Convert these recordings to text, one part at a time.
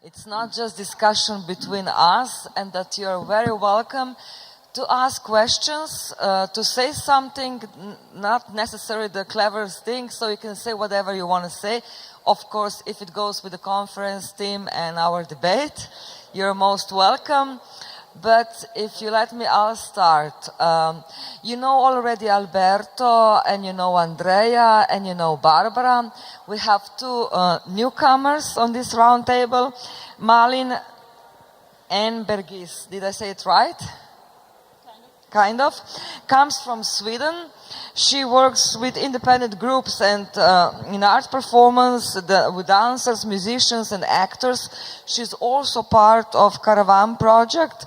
It's not just discussion between us, and that you're very welcome to ask questions, to say something, not necessarily the cleverest thing, so you can say whatever you want to say. Of course, if it goes with the conference team and our debate, you're most welcome. But if you let me, I'll start. You know already Alberto, and you know Andrea, and you know Barbara. We have two newcomers on this round table, Malin and Bergis. Did I say it right? Kind of. Comes from Sweden. She works with independent groups and in art performance with dancers, musicians and actors. She's also part of Caravan project,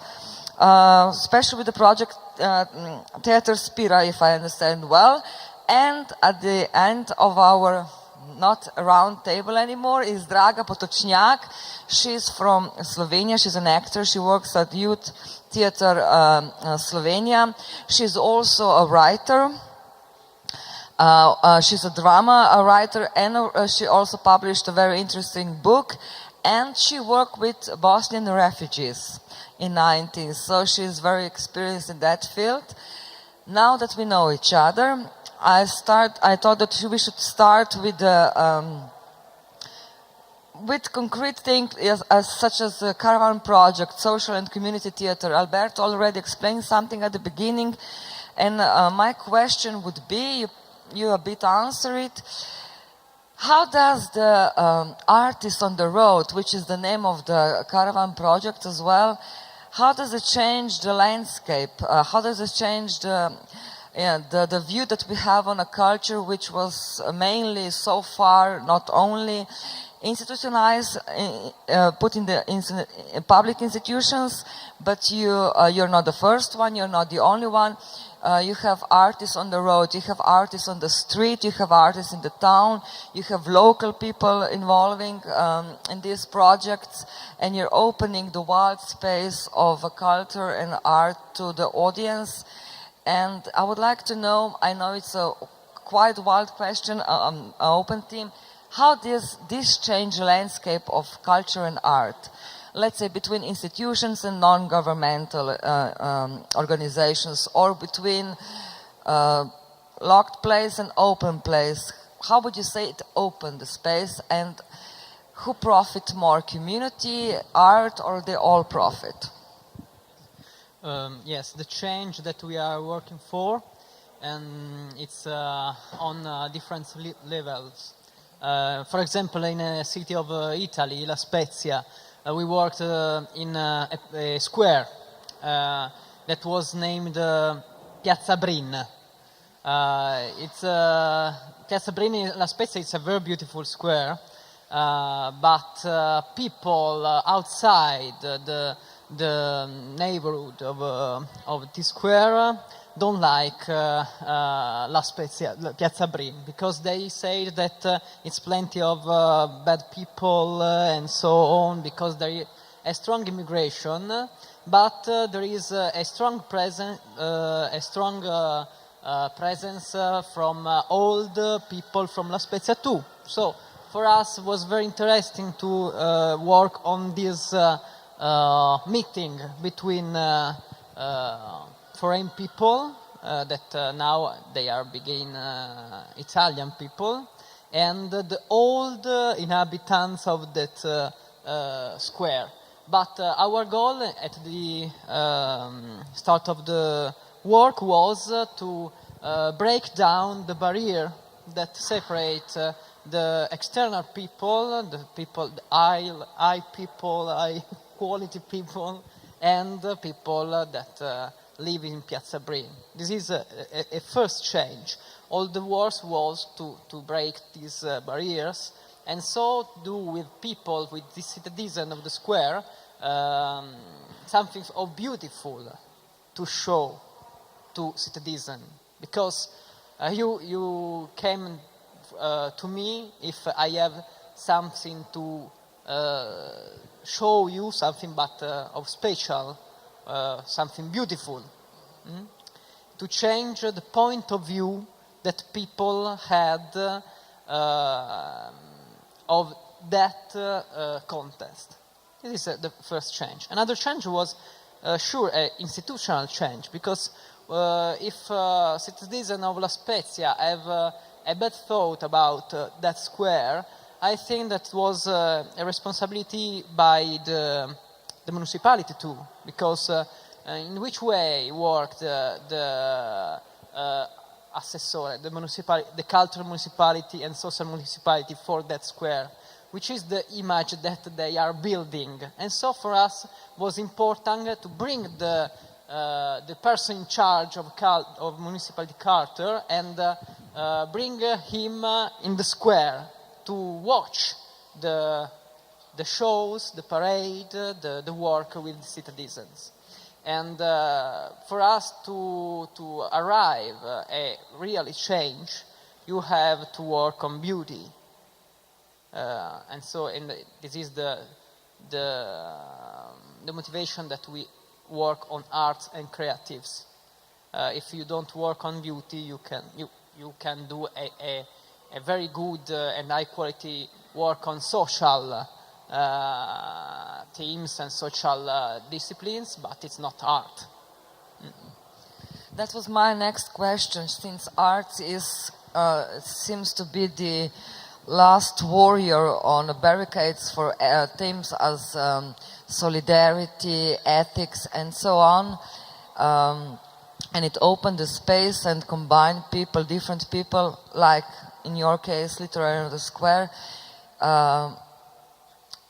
especially with the project Theater Spira, if I understand well. And at the end of our not round table anymore is Draga Potočnjak. She's from Slovenia. She's an actor. She works at Youth Theater Slovenia. She's also a writer. She's a drama writer, and she also published a very interesting book. And she worked with Bosnian refugees in 90s, so she's very experienced in that field. Now that we know each other, I thought that we should start with concrete things such as the Caravan project, social and community theater. Alberto already explained something at the beginning, and my question would be, you a bit answer it. How does the Artist on the Road, which is the name of the Caravan project as well, how does it change the landscape? How does it change the view that we have on a culture which was mainly so far not only institutionalized, put in the public institutions, but you're not the first one, you're not the only one. You have artists on the road, you have artists on the street, you have artists in the town, you have local people involving in these projects, and you're opening the wild space of culture and art to the audience. And I would like to know, I know it's a quite wild question, an open theme, how does this change the landscape of culture and art? Let's say between institutions and non-governmental organizations, or between locked place and open place. How would you say it opened the space, and who profit more, community, art, or they all profit? Yes, the change that we are working for, and it's on different levels. For example, in a city of Italy, La Spezia, we worked in a square that was named Piazza Brin. Piazza Brin in La Spezia. It's a very beautiful square, but people outside the neighborhood of this square don't like La Spezia, Piazza Brin, because they say that it's plenty of bad people and so on, because there is a strong immigration, but there is a strong presence from old people from La Spezia too. So for us it was very interesting to work on this meeting between foreign people that now they are begin Italian people, and the old inhabitants of that square. But our goal at the start of the work was to break down the barrier that separate the external people, the high quality people, and the people that live in Piazza Brin. This is a first change. All the work was to break these barriers, and so do with people, with the citizen of the square, something of beautiful to show to citizen. Because you came to me if I have something to show you, something but of special, something beautiful, to change the point of view that people had of that contest. This is the first change. Another change was, sure, an institutional change, because if citizens of La Spezia have a bad thought about that square, I think that was a responsibility by the municipality too, because in which way worked the assessore, the cultural municipality and social municipality for that square, which is the image that they are building. And so for us was important to bring the person in charge of municipality culture and bring him in the square to watch the shows, the parade, the work with the citizens. And for us to arrive a really change, you have to work on beauty. And so this is the motivation that we work on arts and creatives. If you don't work on beauty, you can do a very good and high quality work on social themes and social disciplines, but it's not art. That was my next question, since art seems to be the last warrior on barricades for themes as solidarity, ethics, and so on. And it opened the space and combined people, different people, like in your case, Literary on the Square.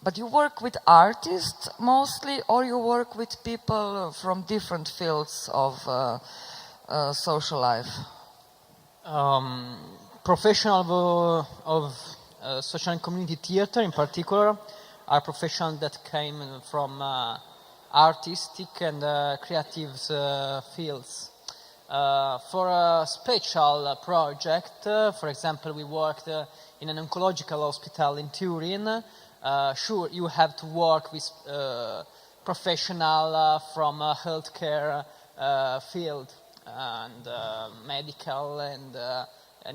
But you work with artists mostly, or you work with people from different fields of social life? Professionals of social and community theater in particular are professionals that came from artistic and creative fields. For a special project, for example, we worked in an oncological hospital in Turin. Sure, you have to work with professionals from healthcare field and medical and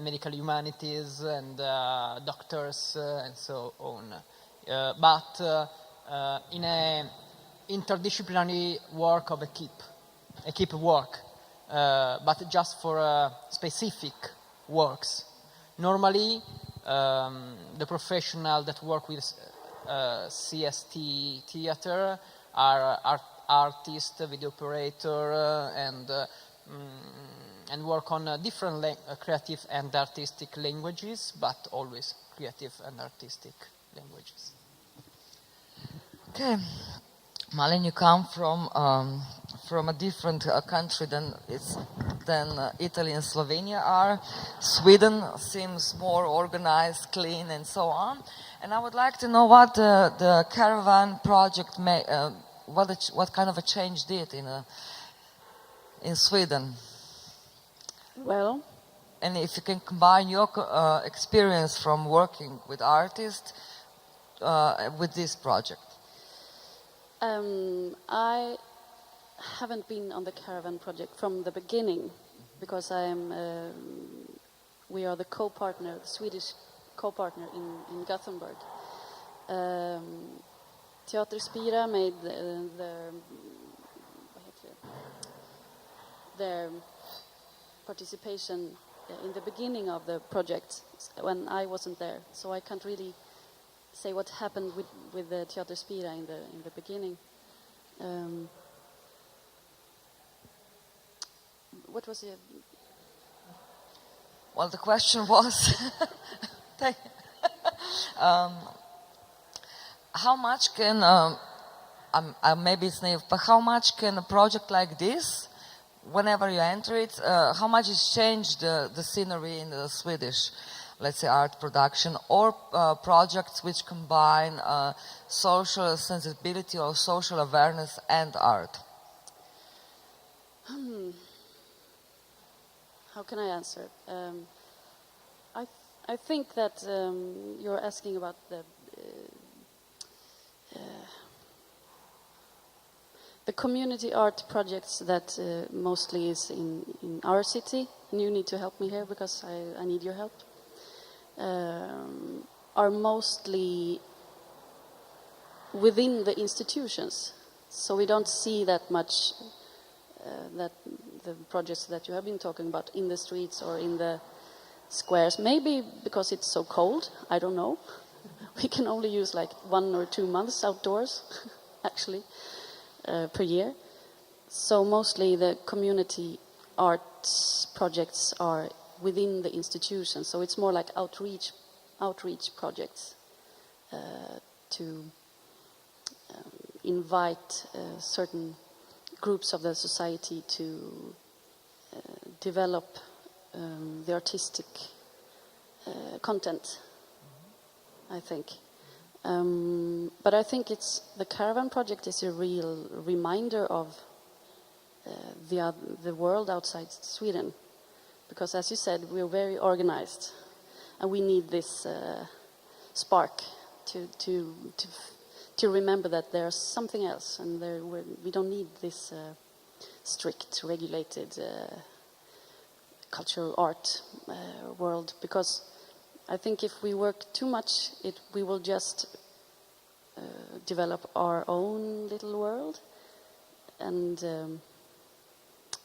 medical humanities and doctors and so on. But in a interdisciplinary work of equipe work, but just for specific works. Normally, the professionals that work with CST theater are artists, video operator, and work on different creative and artistic languages, but always creative and artistic languages. Okay, Malin, you come from a different country than Italy and Slovenia are. Sweden seems more organized, clean, and so on. And I would like to know what the Caravan project what kind of a change did in Sweden. Well, and if you can combine your experience from working with artists with this project. I haven't been on the Caravan project from the beginning because we are the co-partner, the Swedish co-partner in Gothenburg. Teater Spira made their participation in the beginning of the project when I wasn't there, so I can't really say what happened with the Teater Spira in the beginning. What was it? Well, the question was how much can maybe it's naive, but how much can a project like this, whenever you enter it, how much has changed the scenery in the Swedish, let's say, art production, or projects which combine social sensibility or social awareness and art? How can I answer? I think that you're asking about the community art projects that mostly is in our city, and you need to help me here because I need your help. Are mostly within the institutions. So we don't see that much that the projects that you have been talking about in the streets or in the squares. Maybe because it's so cold, I don't know. We can only use like 1 or 2 months outdoors, actually, per year. So mostly the community arts projects are within the institution. So it's more like outreach projects to invite certain groups of the society to develop the artistic content, I think. But I think the Caravan project is a real reminder of the world outside Sweden, because as you said, we're very organized, and we need this spark to remember that there's something else, and we don't need this strict, regulated cultural art world, because I think if we work too much, we will just develop our own little world, and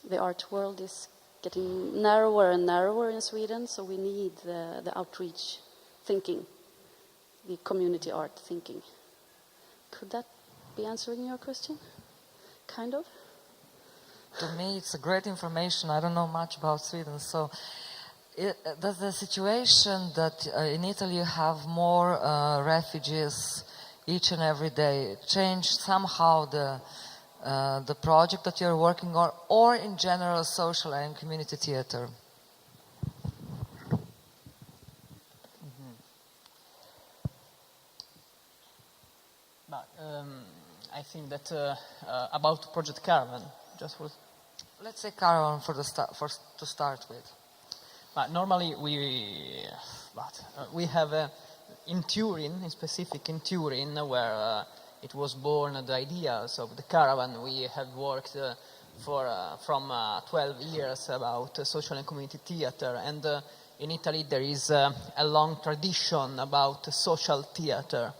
the art world is getting narrower and narrower in Sweden, so we need the outreach thinking, the community art thinking. Could that be answering your question? Kind of? To me, it's a great information. I don't know much about Sweden, so does the situation that in Italy you have more refugees each and every day change somehow the project that you're working on, or in general social and community theater? But I think that about Project Caravan, Let's say Caravan to start with. But normally we have in Turin, in specific in Turin, where it was born the ideas of the Caravan. We have worked from 12 years about social and community theater, and in Italy there is a long tradition about social theater.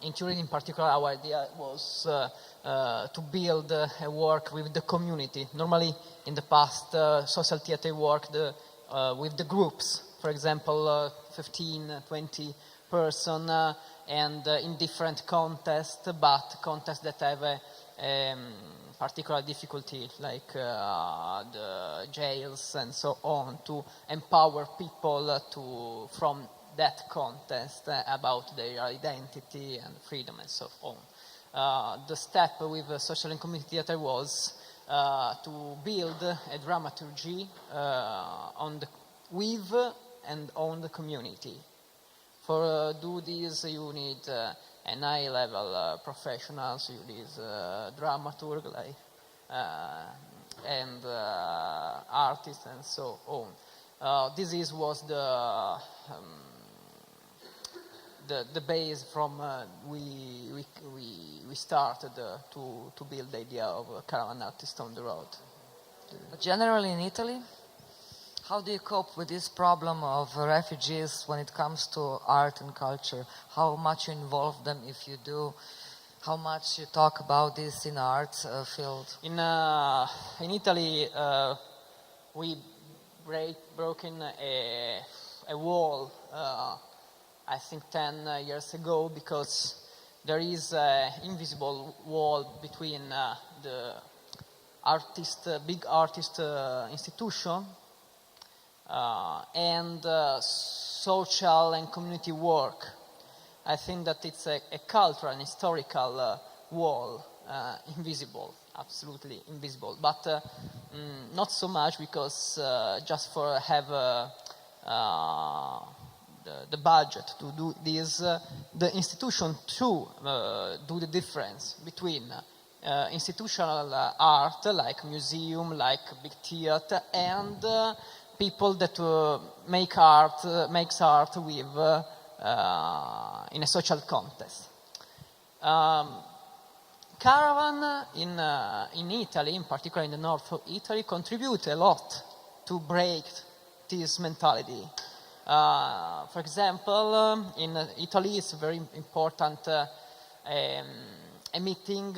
In Turin, in particular, our idea was to build a work with the community. Normally, in the past, social theater worked with the groups, for example, 15, 20 person, and in different contests, but contests that have a particular difficulty, like the jails and so on, to empower people from that contest about their identity and freedom and so on. The step with social and community theater was to build a dramaturgy with and on the community. For do this, you need an high-level professionals, you need dramaturg and artists and so on. This was the base from we started to build the idea of a Caravan artist on the road. But generally in Italy, how do you cope with this problem of refugees when it comes to art and culture? How much you involve them, if you do? How much you talk about this in art field? In Italy, we broken a wall. I think 10 years ago, because there is an invisible wall between the big artist institution and social and community work. I think that it's a cultural and historical wall, invisible, absolutely invisible, but not so much, because just for have the budget to do this, the institution too do the difference between institutional art, like museum, like big theater, and people that makes art with in a social context. Caravan in Italy, in particular in the north of Italy, contribute a lot to break this mentality. For example, in Italy, it's very important a meeting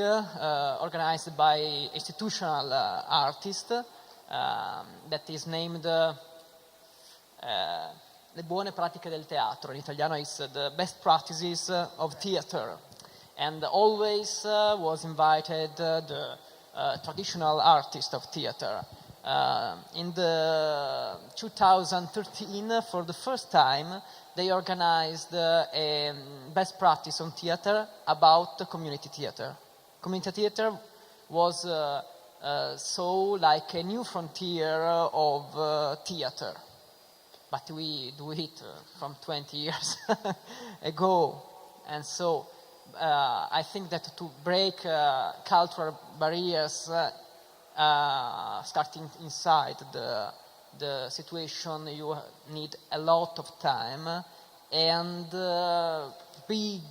organized by institutional artist that is named Le buone pratiche del teatro. In Italiano is the best practices of theater. And always was invited the traditional artist of theater. In the 2013, for the first time, they organized a best practice on theater about the community theater. Community theater was so like a new frontier of theater, but we do it from 20 years ago, and so I think that to break cultural barriers starting inside the situation, you need a lot of time and big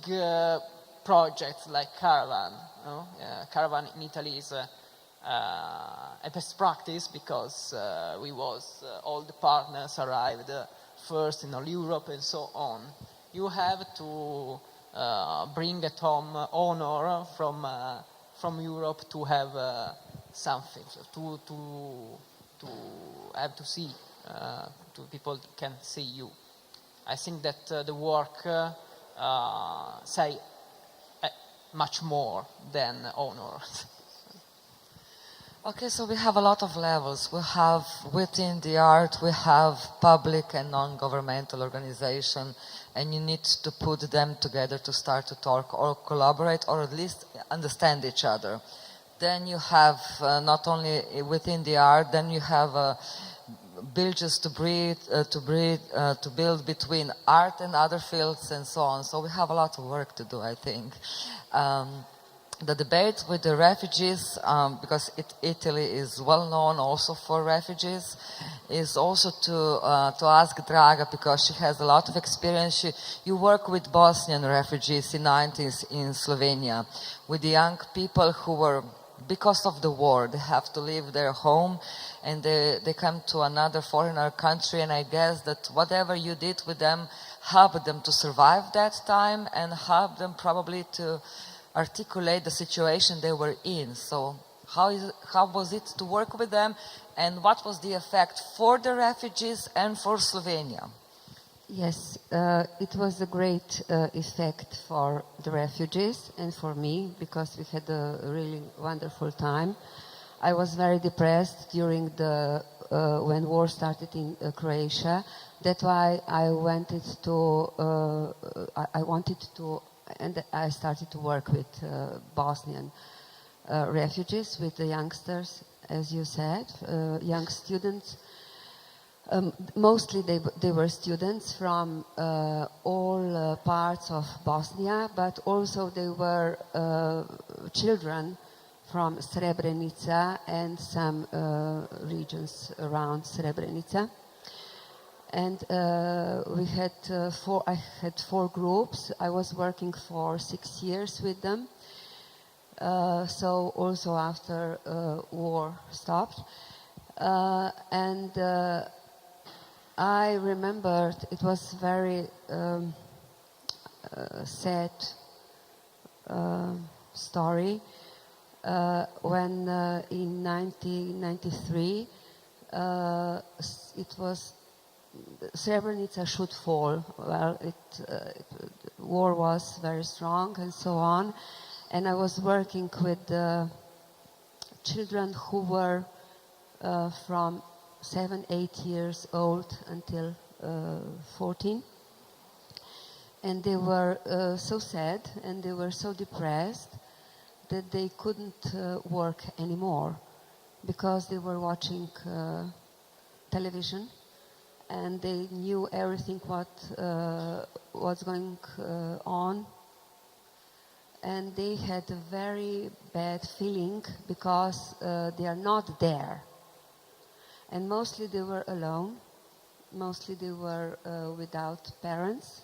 projects like Caravan. No? Caravan in Italy is a best practice because all the partners arrived first in all Europe and so on. You have to bring at home honor from Europe to have something, to have to see, to people can see you. I think that the work say much more than honor. Okay, so we have a lot of levels. We have within the art, we have public and non-governmental organization, and you need to put them together to start to talk or collaborate or at least understand each other. Then you have not only within the art, then you have bridges to build between art and other fields and so on. So we have a lot of work to do, I think. The debate with the refugees, because Italy is well known also for refugees, is also to ask Draga, because she has a lot of experience. You work with Bosnian refugees in 90s in Slovenia, with the young people who were, because of the war, they have to leave their home and they come to another foreigner country, and I guess that whatever you did with them helped them to survive that time and helped them probably to articulate the situation they were in. So how was it to work with them, and what was the effect for the refugees and for Slovenia? Yes, it was a great effect for the refugees and for me, because we had a really wonderful time. I was very depressed during when war started in Croatia. That's why I wanted to, and I started to work with Bosnian refugees, with the youngsters, as you said, young students. Mostly they were students from all parts of Bosnia, but also they were children from Srebrenica and some regions around Srebrenica. And I had 4 groups. I was working for 6 years with them. So also after war stopped. And I remembered it was very sad story when in 1993 it was Srebrenica should fall. Well, war was very strong and so on, and I was working with children who were from 7, 8 years old until 14, and they were so sad and they were so depressed that they couldn't work anymore, because they were watching television and they knew everything what was going on, and they had a very bad feeling because they are not there. And mostly they were alone, mostly they were without parents,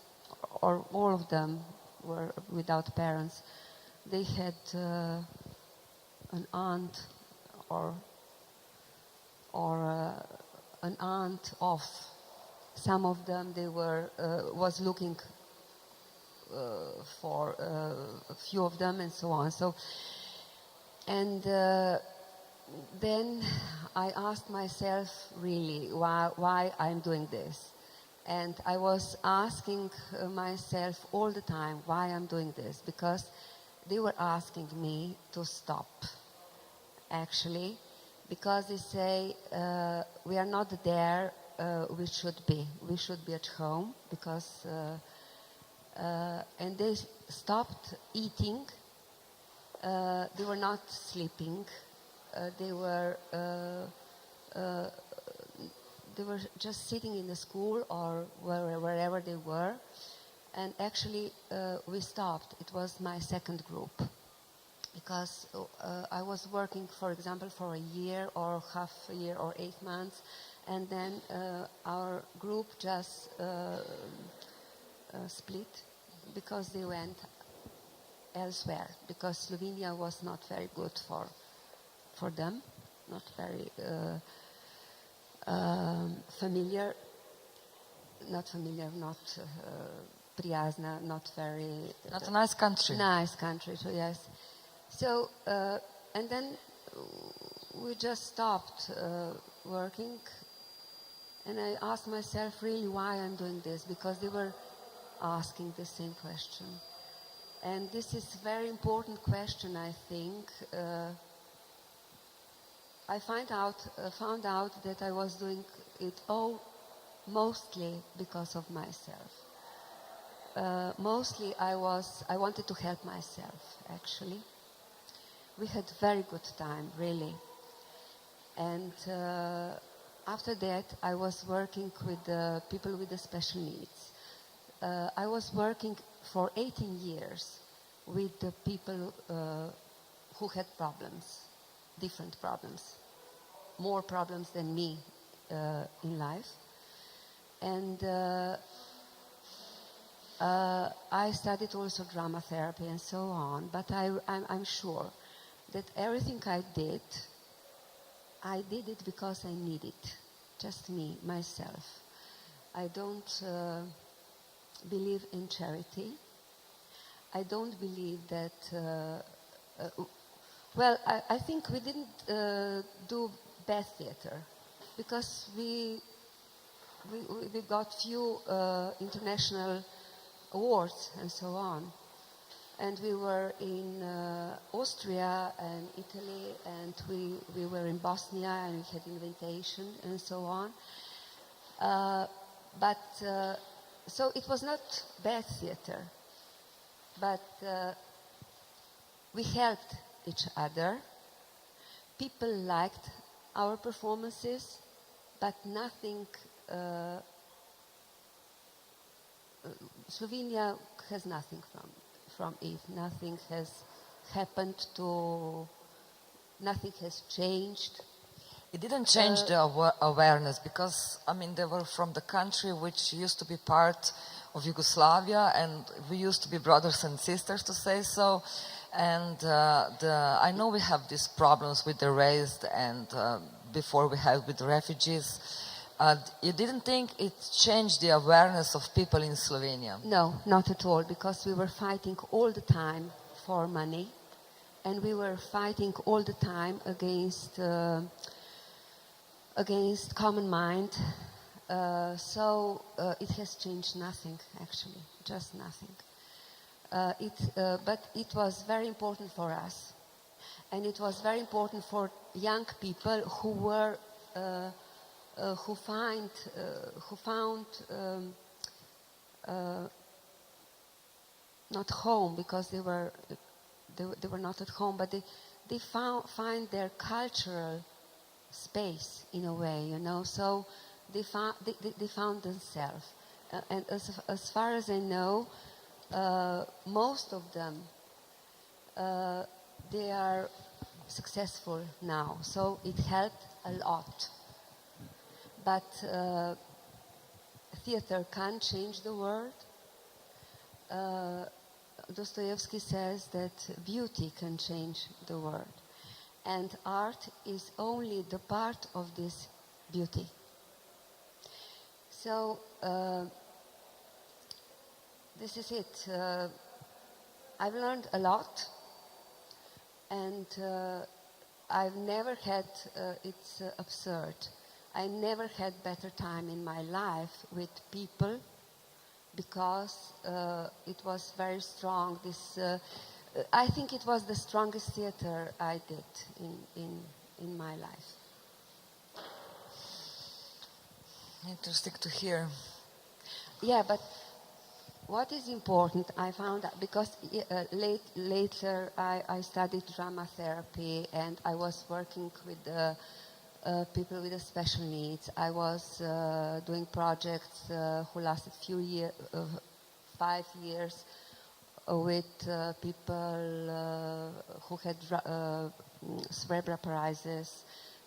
or all of them were without parents. They had an aunt or an aunt of. Some of them they was looking for a few of them and so on. So, and then I asked myself really why I'm doing this. And I was asking myself all the time why I'm doing this, because they were asking me to stop, actually, because they say we are not there we should be. We should be at home, because and they stopped eating. They were not sleeping. They were just sitting in the school or wherever they were. And actually, we stopped. It was my second group, because I was working, for example, for a year or half a year or 8 months, and then our group just split because they went elsewhere, because Slovenia was not very good for them, not very familiar, not prijazna, not very... Not a nice country. Nice country, so yes. So, and then we just stopped working, and I asked myself really why I'm doing this, because they were asking the same question. And this is a very important question, I think. I found out that I was doing it all mostly because of myself. Mostly I wanted to help myself, actually. We had very good time, really. And after that, I was working with people with the special needs. I was working for 18 years with the people who had problems, different problems, more problems than me in life. And I studied also drama therapy and so on, but I'm sure that everything I did it because I need it, just me, myself. I don't believe in charity. I don't believe that, well, I think we didn't do best theater, because we got few international awards and so on. And we were in Austria and Italy, and we were in Bosnia, and we had invitation and so on. So it was not bad theater, but we helped each other. People liked our performances, but nothing... Slovenia has nothing from it. Nothing has happened nothing has changed. It didn't change the awareness, because, I mean, they were from the country which used to be part of Yugoslavia, and we used to be brothers and sisters, to say so. And I know we have these problems with the race, and before we had with the refugees. You didn't think it changed the awareness of people in Slovenia? No, not at all, because we were fighting all the time for money, and we were fighting all the time against common mind. So it has changed nothing, actually, just nothing. But it was very important for us, and it was very important for young people who were who found not home, because they were not at home, but they find their cultural space in a way, you know. So they found themselves, and as far as I know, most of them they are successful now. So it helped a lot. But theater can't change the world. Dostoevsky says that beauty can change the world. And art is only the part of this beauty. So this is it. I've learned a lot, and I've never had, it's absurd, I never had better time in my life with people, because it was very strong. I think it was the strongest theater I did in my life. Interesting to hear. Yeah, but what is important, I found out, because later I studied drama therapy, and I was working with people with special needs. I was doing projects who lasted 5 years with people who had cerebral paralysis,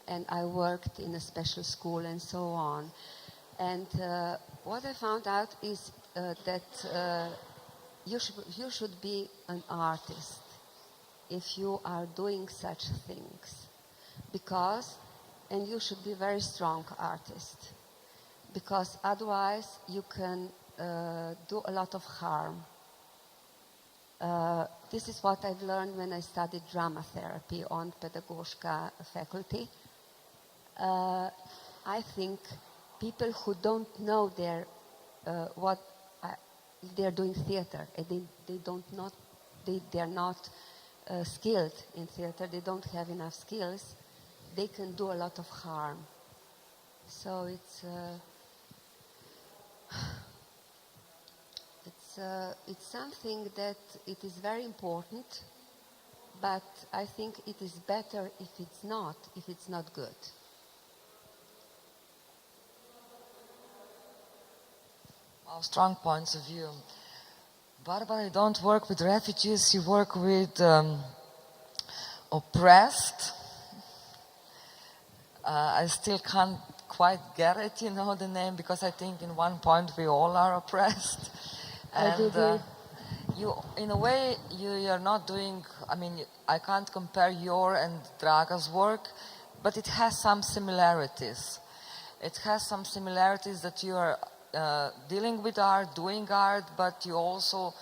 and I worked in a special school and so on. And what I found out is that you should be an artist if you are doing such things, and you should be a very strong artist, because otherwise you can do a lot of harm. This is what I've learned when I studied drama therapy on Pedagoška faculty. I think people who don't know they're doing theater, and they are not skilled in theater, they don't have enough skills, they can do a lot of harm. So it's something that it is very important, but I think it is better if it's not good. Wow, strong points of view. Barbara, you don't work with refugees, you work with oppressed. I still can't quite get it, the name, because I think in one point we all are oppressed. And you, in a way, you're not doing, I can't compare your and Draga's work, but it has some similarities. It has some similarities that you are dealing with art, doing art, but you also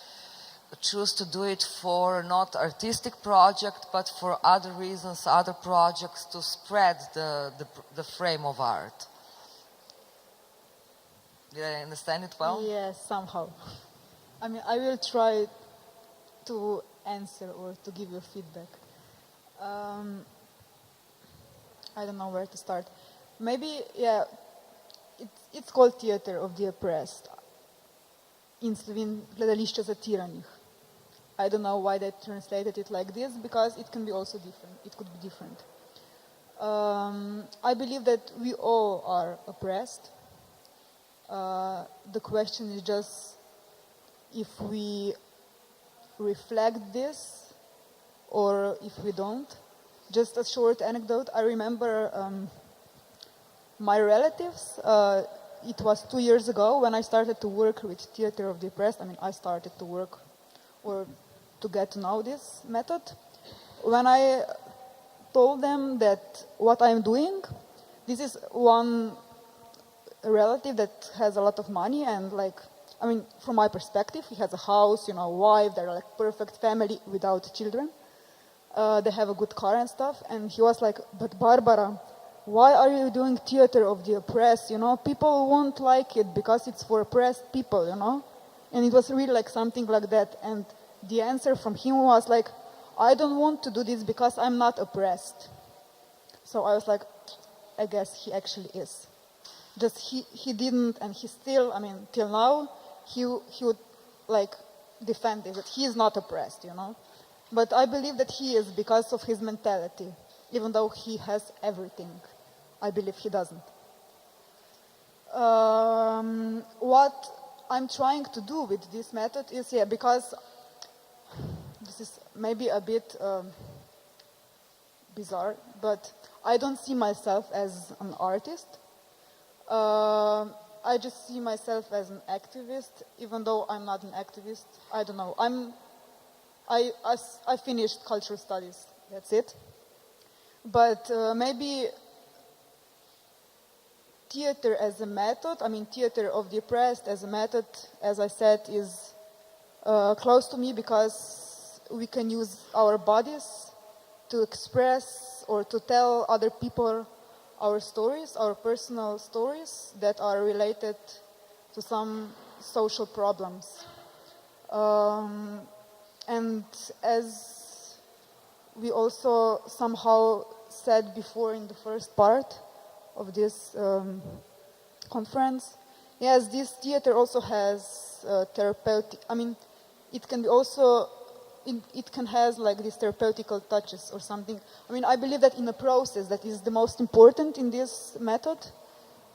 choose to do it for not artistic project, but for other reasons, other projects, to spread the frame of art. Did I understand it well? Yes, somehow. I will try to answer or to give you feedback. I don't know where to start. Maybe, it's called Theater of the Oppressed. In Slovene, Gledališče zatiranih. I don't know why they translated it like this, because it can be also different. It could be different. I believe that we all are oppressed. The question is just if we reflect this or if we don't. Just a short anecdote. I remember my relatives. It was 2 years ago when I started to work with Theater of the Oppressed. I started to work or to get to know this method. When I told them that what I'm doing, this is one relative that has a lot of money and from my perspective, he has a house, wife, they're like perfect family without children. They have a good car and stuff. And he was like, but Barbara, why are you doing Theater of the Oppressed? People won't like it because it's for oppressed people, And it was really like something like that. And the answer from him was like, I don't want to do this because I'm not oppressed. So I was like, I guess he actually is. Just he didn't, and he still, till now, he would defend it, that he is not oppressed, But I believe that he is because of his mentality, even though he has everything. I believe he doesn't. What I'm trying to do with this method is, because this is maybe a bit bizarre, but I don't see myself as an artist. I just see myself as an activist, even though I'm not an activist. I don't know. I finished cultural studies. That's it. But maybe theater as a method, Theater of the Oppressed as a method, as I said, is close to me because we can use our bodies to express or to tell other people our stories, our personal stories that are related to some social problems. And as we also somehow said before in the first part of this conference, yes, this theater also has therapeutic, I mean, it can be also, it can has like these therapeutical touches or something. I mean, I believe that in the process that is the most important in this method,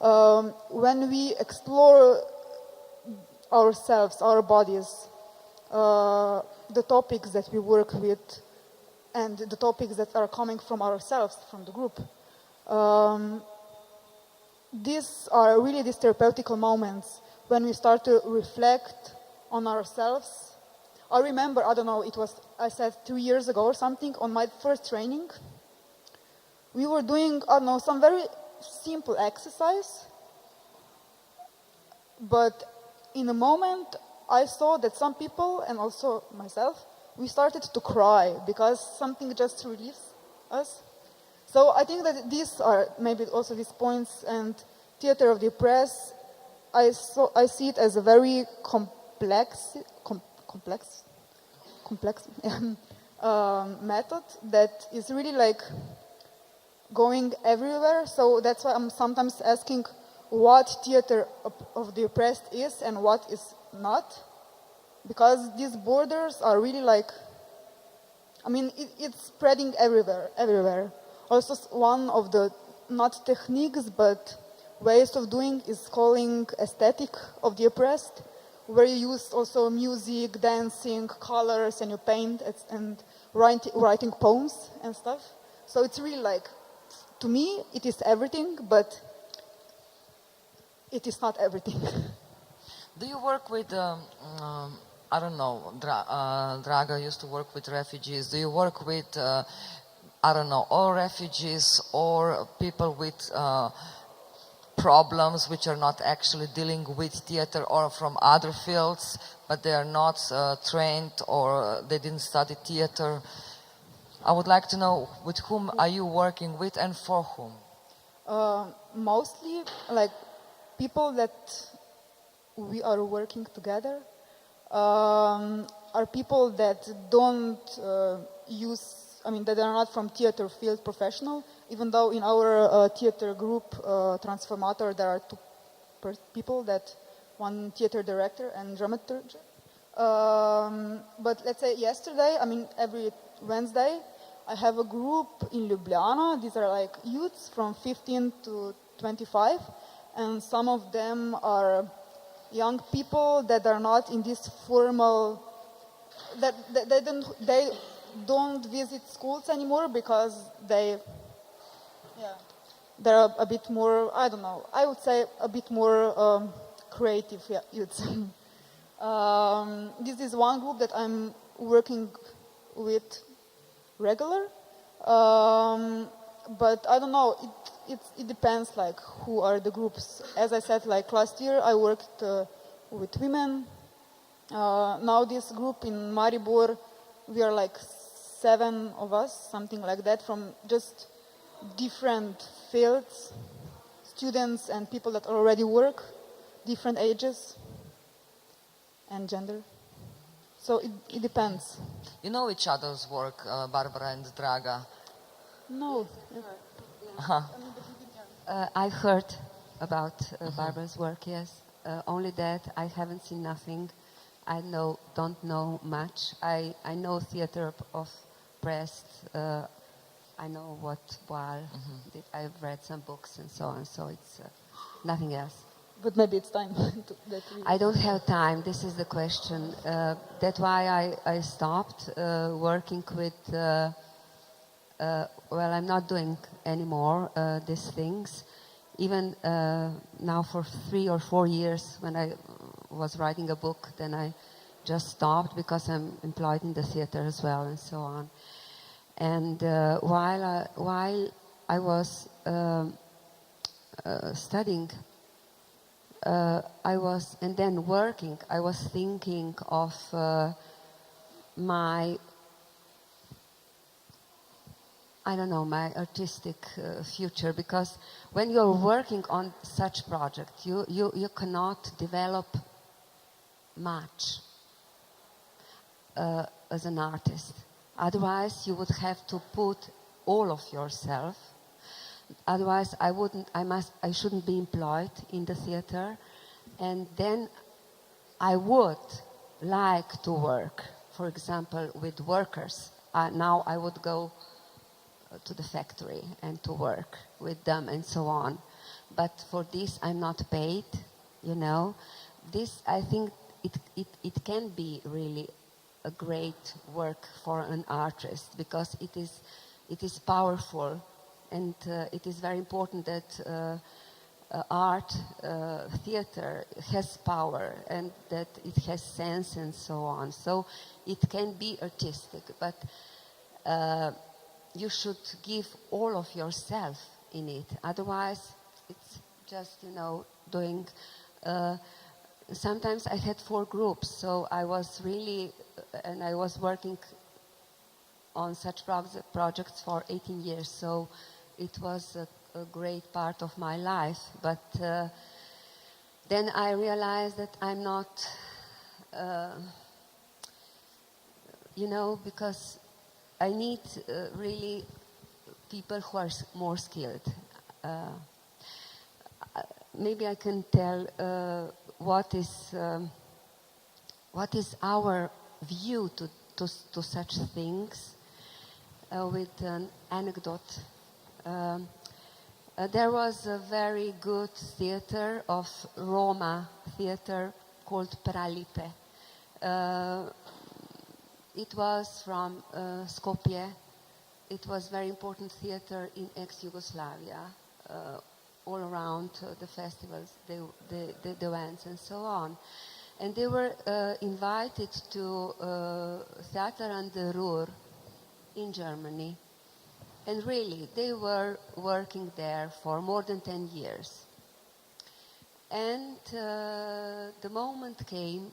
when we explore ourselves, our bodies, the topics that we work with, and the topics that are coming from ourselves, from the group. These are really these therapeutical moments when we start to reflect on ourselves. I remember, I don't know, it was, I said 2 years ago or something, on my first training, we were doing, I don't know, some very simple exercise, but in a moment I saw that some people, and also myself, we started to cry because something just relieves us. So I think that these are maybe also these points, and theater of the oppressed, I see it as a very complex method that is really like going everywhere. So that's why I'm sometimes asking what theater of the oppressed is and what is not, because these borders are really like, I mean, it's spreading everywhere. Also, one of the, not techniques, but ways of doing is calling aesthetic of the oppressed, where you use also music, dancing, colors, and you paint and writing poems and stuff. So it's really like, to me, it is everything, but it is not everything. Do you work with, I don't know, Draga used to work with refugees. Do you work with, I don't know, all refugees or people with problems which are not actually dealing with theater or from other fields, but they are not trained or they didn't study theater? I would like to know with whom are you working with and for whom? Mostly like people that we are working together are people that don't that are not from theater field professional, even though in our theater group, Transformator, there are two people, one theater director and dramaturg. But let's say yesterday, every Wednesday, I have a group in Ljubljana. These are like youths from 15 to 25, and some of them are young people that are not in this formal, that they don't visit schools anymore because they're a bit more, I don't know, I would say a bit more creative youths. This is one group that I'm working with regular, but I don't know, it depends like who are the groups. As I said, like last year I worked with women. Now this group in Maribor, we are like 7 of us, something like that, from just different fields, students and people that already work, different ages and gender. So it depends. You know each other's work, Barbara and Draga? No. I heard about Barbara's work, yes. Only that I haven't seen nothing. I don't know much. I know theater of Brest. I know what Boal did. I've read some books and so on. So it's nothing else. But maybe it's time. I don't have time. This is the question. That's why I stopped working with. Well, I'm not doing anymore these things. Even now for 3 or 4 years, when I was writing a book, then I just stopped because I'm employed in the theater as well and so on. And while I was studying and then working, I was thinking of my artistic future, because when you're working on such project, you cannot develop much as an artist. Otherwise, you would have to put all of yourself. Otherwise, I shouldn't be employed in the theater, and then I would like to work, for example, with workers. Now I would go to the factory and to work with them and so on. But for this, I'm not paid, you know. This, I think, it can be really a great work for an artist, because it is powerful, and it is very important that art, theater has power, and that it has sense and so on. So it can be artistic, but you should give all of yourself in it. Otherwise, it's just, doing... sometimes I had 4 groups, so I was really... and I was working on such projects for 18 years, so it was a great part of my life. But then I realized that I'm not... because I need really people who are more skilled. Maybe I can tell what is our view to such things with an anecdote. There was a very good theater of Roma theater called Pralipe. It was from Skopje. It was very important theater in ex-Yugoslavia. All around the festivals, the events and so on. And they were invited to Theater an der Ruhr in Germany. And really, they were working there for more than 10 years. And the moment came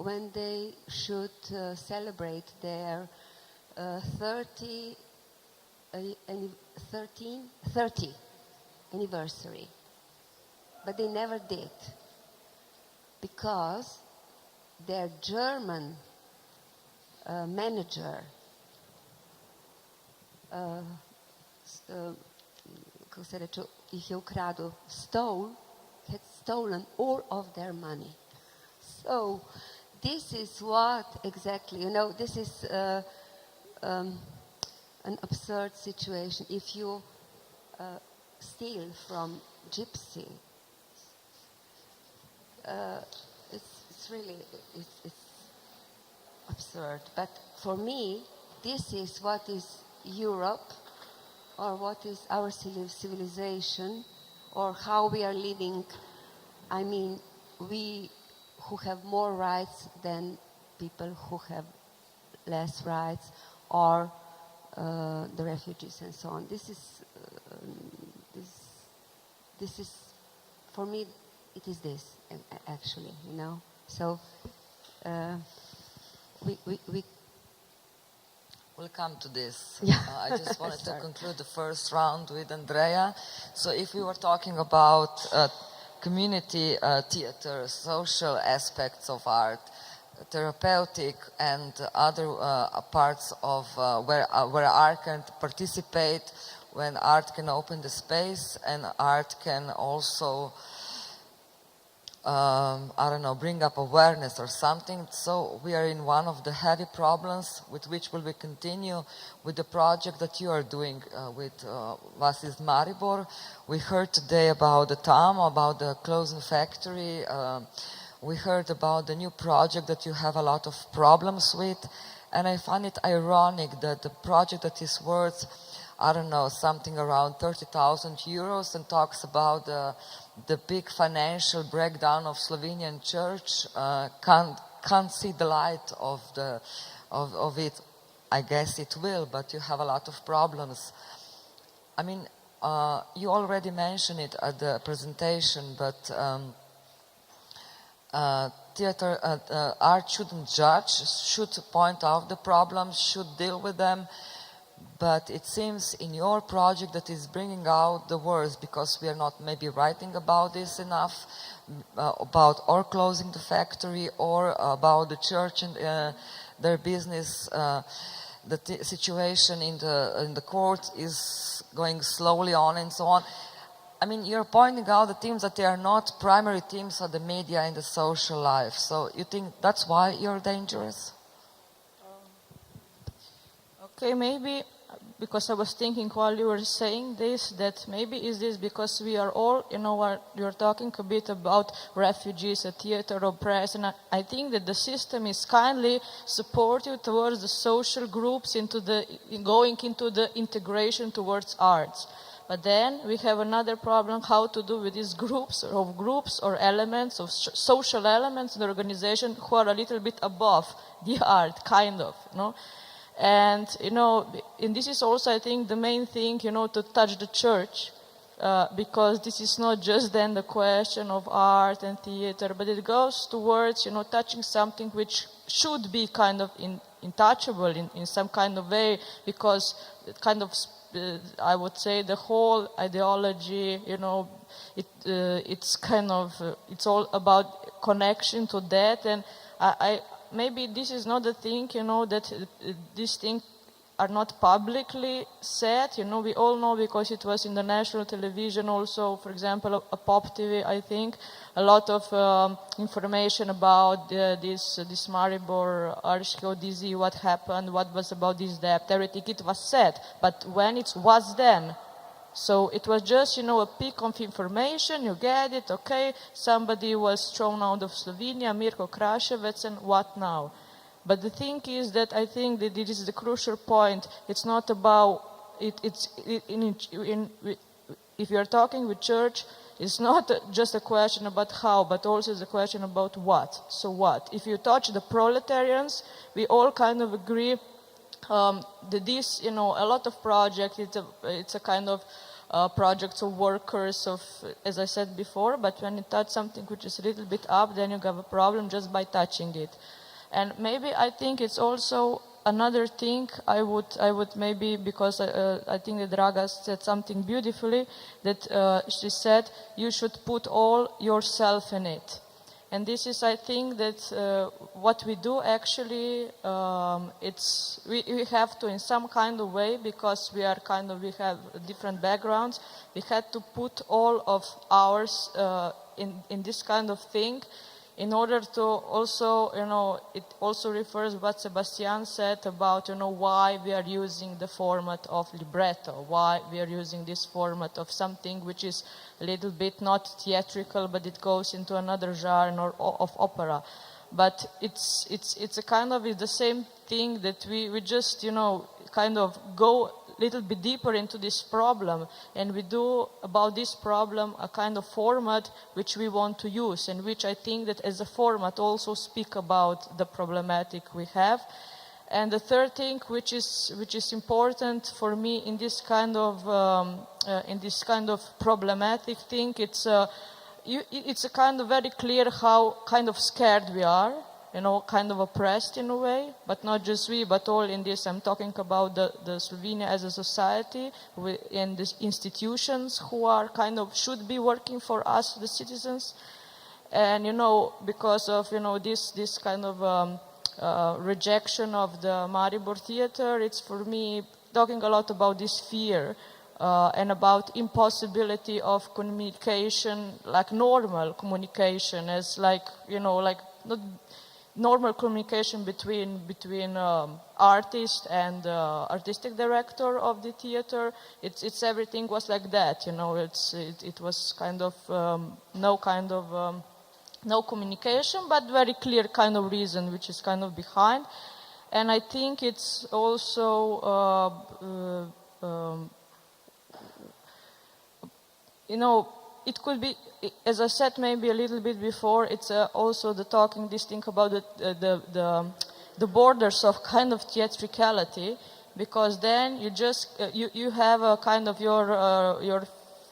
when they should celebrate their 30th anniversary. But they never did, because their German manager had stolen all of their money. So this is what exactly, this is an absurd situation. If you steal from gypsy, it's really absurd. But for me, this is what is Europe, or what is our civilization, or how we are living. I mean, we who have more rights than people who have less rights, or the refugees and so on. This is, for me, it is this, actually, So we'll come to this. Yeah. I just wanted to conclude the first round with Andrea. So if we were talking about community theater, social aspects of art, therapeutic and other parts of where art can participate, when art can open the space, and art can also bring up awareness or something. So we are in one of the heavy problems with which will we continue with the project that you are doing with Vasis Maribor. We heard today about the TAM, about the closing factory. We heard about the new project that you have a lot of problems with. And I find it ironic that the project that is worth, something around 30,000 euros and talks about the big financial breakdown of Slovenian church can't see the light of it. I guess it will, but you have a lot of problems. You already mentioned it at the presentation, but theater art shouldn't judge, should point out the problems, should deal with them. But it seems in your project that is bringing out the worst, because we are not maybe writing about this enough, about or closing the factory or about the church and their business. The situation in the court is going slowly on and so on. I mean, you're pointing out the themes that they are not primary themes of the media and the social life. So you think that's why you're dangerous? Okay, maybe because I was thinking while you were saying this, that maybe is this because we are all, you're talking a bit about refugees, a theater of press, and I think that the system is kindly supportive towards the social groups going into the integration towards arts. But then we have another problem, how to do with these groups or elements of social elements in the organization who are a little bit above the art, kind of, And, and this is also, I think, the main thing, to touch the church, because this is not just then the question of art and theater, but it goes towards, touching something which should be kind of untouchable in some kind of way, because it kind of, I would say, the whole ideology, it's kind of, it's all about connection to that, and maybe this is not the thing, that these things are not publicly said. We all know because it was in the national television also, for example, a pop TV, I think, a lot of information about this Maribor archeo, what happened, what was about this debt, everything, it was said. But when it was them, so it was just, a peak of information, you get it, okay, somebody was thrown out of Slovenia, Mirko Kraševec, and what now? But the thing is that I think that this is the crucial point. It's not about, if you are talking with church, it's not just a question about how, but also it's a question about what. So what? If you touch the proletarians, we all kind of agree that this, a lot of projects, it's a kind of projects of workers, as I said before, but when you touch something which is a little bit up, then you have a problem just by touching it. And maybe I think it's also another thing I would maybe, because I think that Draga said something beautifully, that she said you should put all yourself in it. And this is, I think, that what we do actually, we have to in some kind of way, because we have different backgrounds, we had to put all of ours in this kind of thing, in order to also, it also refers what Sebastian said about, why we are using the format of libretto, why we are using this format of something which is a little bit not theatrical, but it goes into another genre of opera. But it's a kind of the same thing that we just, kind of go a little bit deeper into this problem, and we do about this problem a kind of format which we want to use, and which I think that as a format also speak about the problematic we have. And the third thing which is important for me in this kind of problematic thing, it's a kind of very clear how kind of scared we are, kind of oppressed in a way, but not just we, but all in this. I'm talking about the Slovenia as a society and the institutions who are kind of should be working for us, the citizens. And, because of, this kind of rejection of the Maribor theater, it's for me talking a lot about this fear and about impossibility of communication, like normal communication, as like not normal communication between artist and artistic director of the theater. It's everything was like that, it was kind of no communication, but very clear kind of reason which is kind of behind. And I think it's also it could be, as I said maybe a little bit before, it's also this thing about the borders of kind of theatricality, because then you just you have a kind of your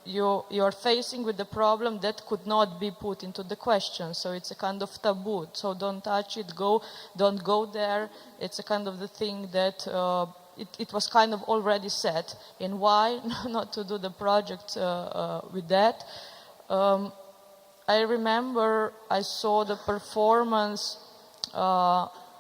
you're facing with the problem that could not be put into the question. So it's a kind of taboo. So don't touch it. Don't go there. It's a kind of the thing that it was kind of already set. And why not to do the project with that? I remember I saw the performance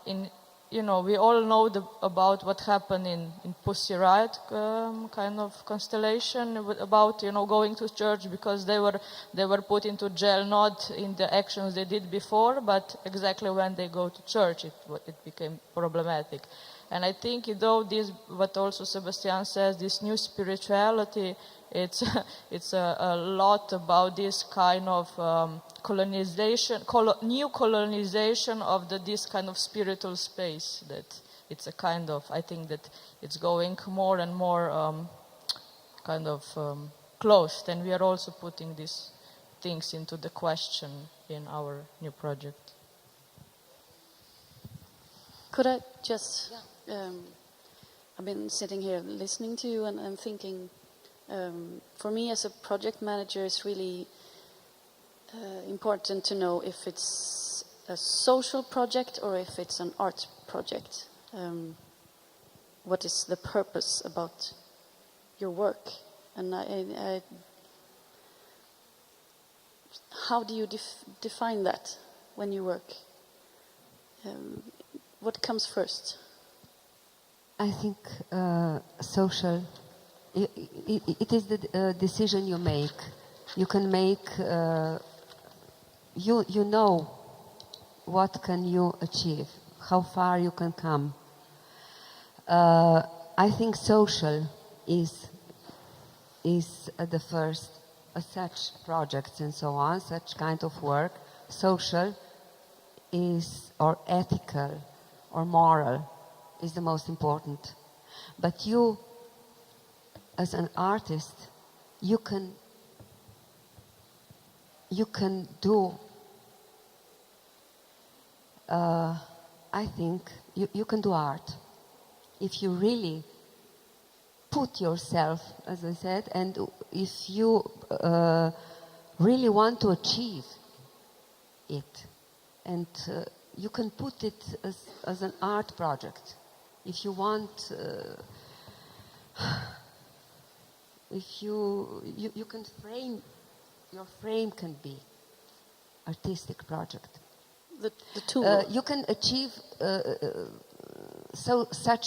in. We all know about what happened in Pussy Riot kind of constellation about going to church because they were put into jail not in the actions they did before, but exactly when they go to church it became problematic. And I think this what also Sebastian says, this new spirituality, it's a lot about this kind of new colonization of this kind of spiritual space. That it's a kind of, I think that it's going more and more closed, and we are also putting these things into the question in our new project. Could I just? I've been sitting here listening to you and thinking. For me, as a project manager, it's really important to know if it's a social project or if it's an art project. What is the purpose about your work? And how do you define that when you work? What comes first? I think social. It is the decision you make. You can make. You know what can you achieve, how far you can come. I think social is the first such projects and so on, such kind of work. Social is, or ethical or moral, is the most important. But you, as an artist, you can do, I think, you can do art if you really put yourself, as I said, and if you really want to achieve it. And you can put it as an art project. If you want, if you can frame, your frame can be artistic project. The tool. You can achieve such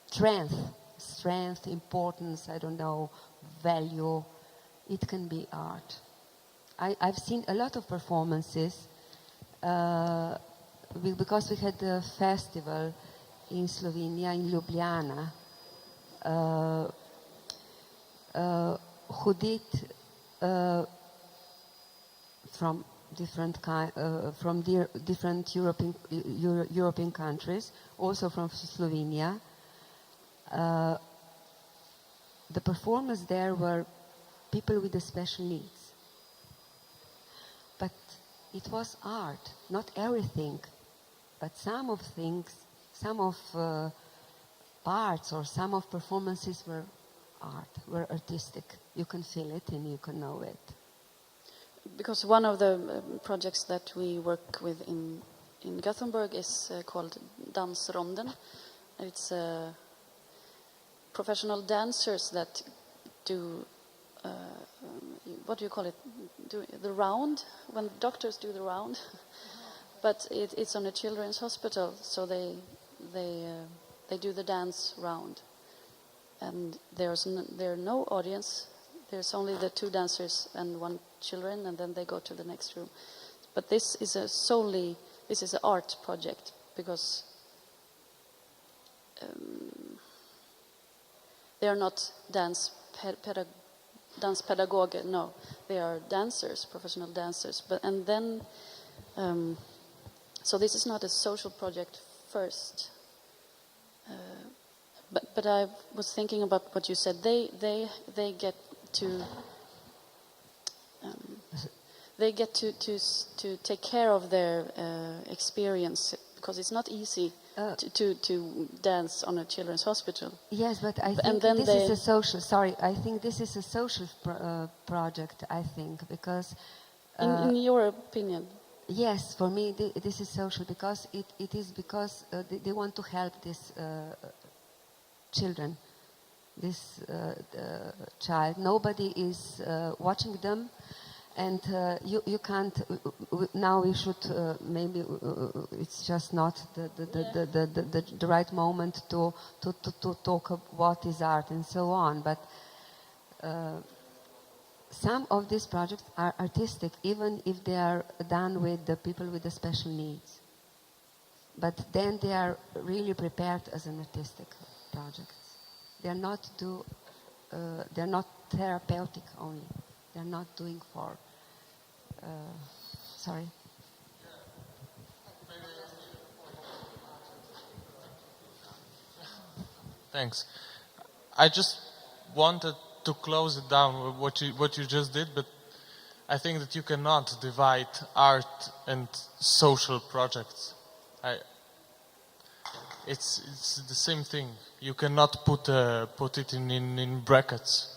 strength, importance, I don't know, value. It can be art. I've seen a lot of performances because we had a festival in Slovenia, in Ljubljana, who did from different European countries, also from Slovenia. The performers there were people with special needs. But it was art, not everything, but some of things, some of parts or some of performances were art, were artistic. You can feel it and you can know it. Because one of the projects that we work with in Gothenburg is called Dansronden. It's professional dancers that do, what do you call it, do the round, when doctors do the round. But it's on a children's hospital, so they do the dance round. And there are no audience. There's only the two dancers and one children, and then they go to the next room. But this is an art project, because they are not dance pedagogue. No, they are dancers, professional dancers. So this is not a social project first. But I was thinking about what you said. They get to take care of their experience, because it's not easy to dance on a children's hospital. Yes, but I And think then this they- is a social. Sorry, I think this is a social project. I think because In your opinion? yes, for me this is social because it is because they want to help these children, this child. Nobody is watching them. And you can't. Now we should maybe it's just not the right moment to talk about what is art and so on. But some of these projects are artistic, even if they are done with the people with the special needs. But then they are really prepared as an artistic project. They are not they're not therapeutic only. They're not doing for. Sorry. Thanks. I just wanted to close it down with what you just did, but I think that you cannot divide art and social projects. It's the same thing. You cannot put it in brackets.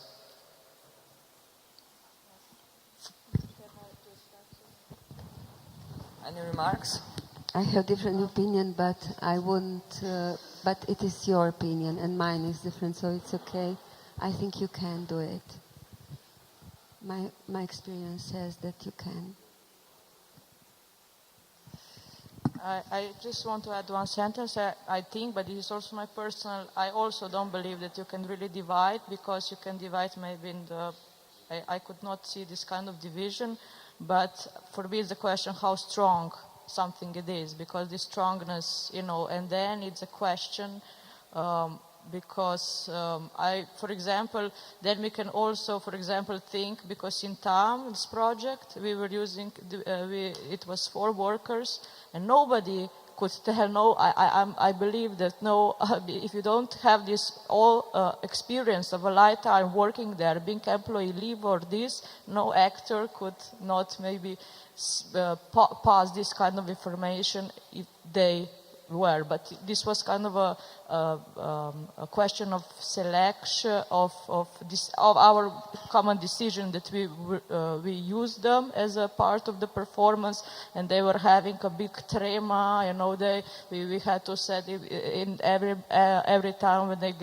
Any remarks? I have different opinion, but I wouldn't. But it is your opinion, and mine is different, so it's okay. I think you can do it. My experience says that you can. I just want to add one sentence. I think, but this is also my personal. I also don't believe that you can really divide, because you can divide maybe in the. I could not see this kind of division, but for me it's the question how strong something it is, because the strongness, and then it's a question. Because for example, then we can also, for example, think, because in TAM, this project, we were using, it was 4 workers, and nobody could tell, no, I believe that no, if you don't have this all experience of a lifetime working there, being employee leave or this, no actor could not maybe pass this kind of information if they were. But this was kind of a question of selection of our common decision that we used them as a part of the performance, and they were having a big trema. We had to set it in every time when they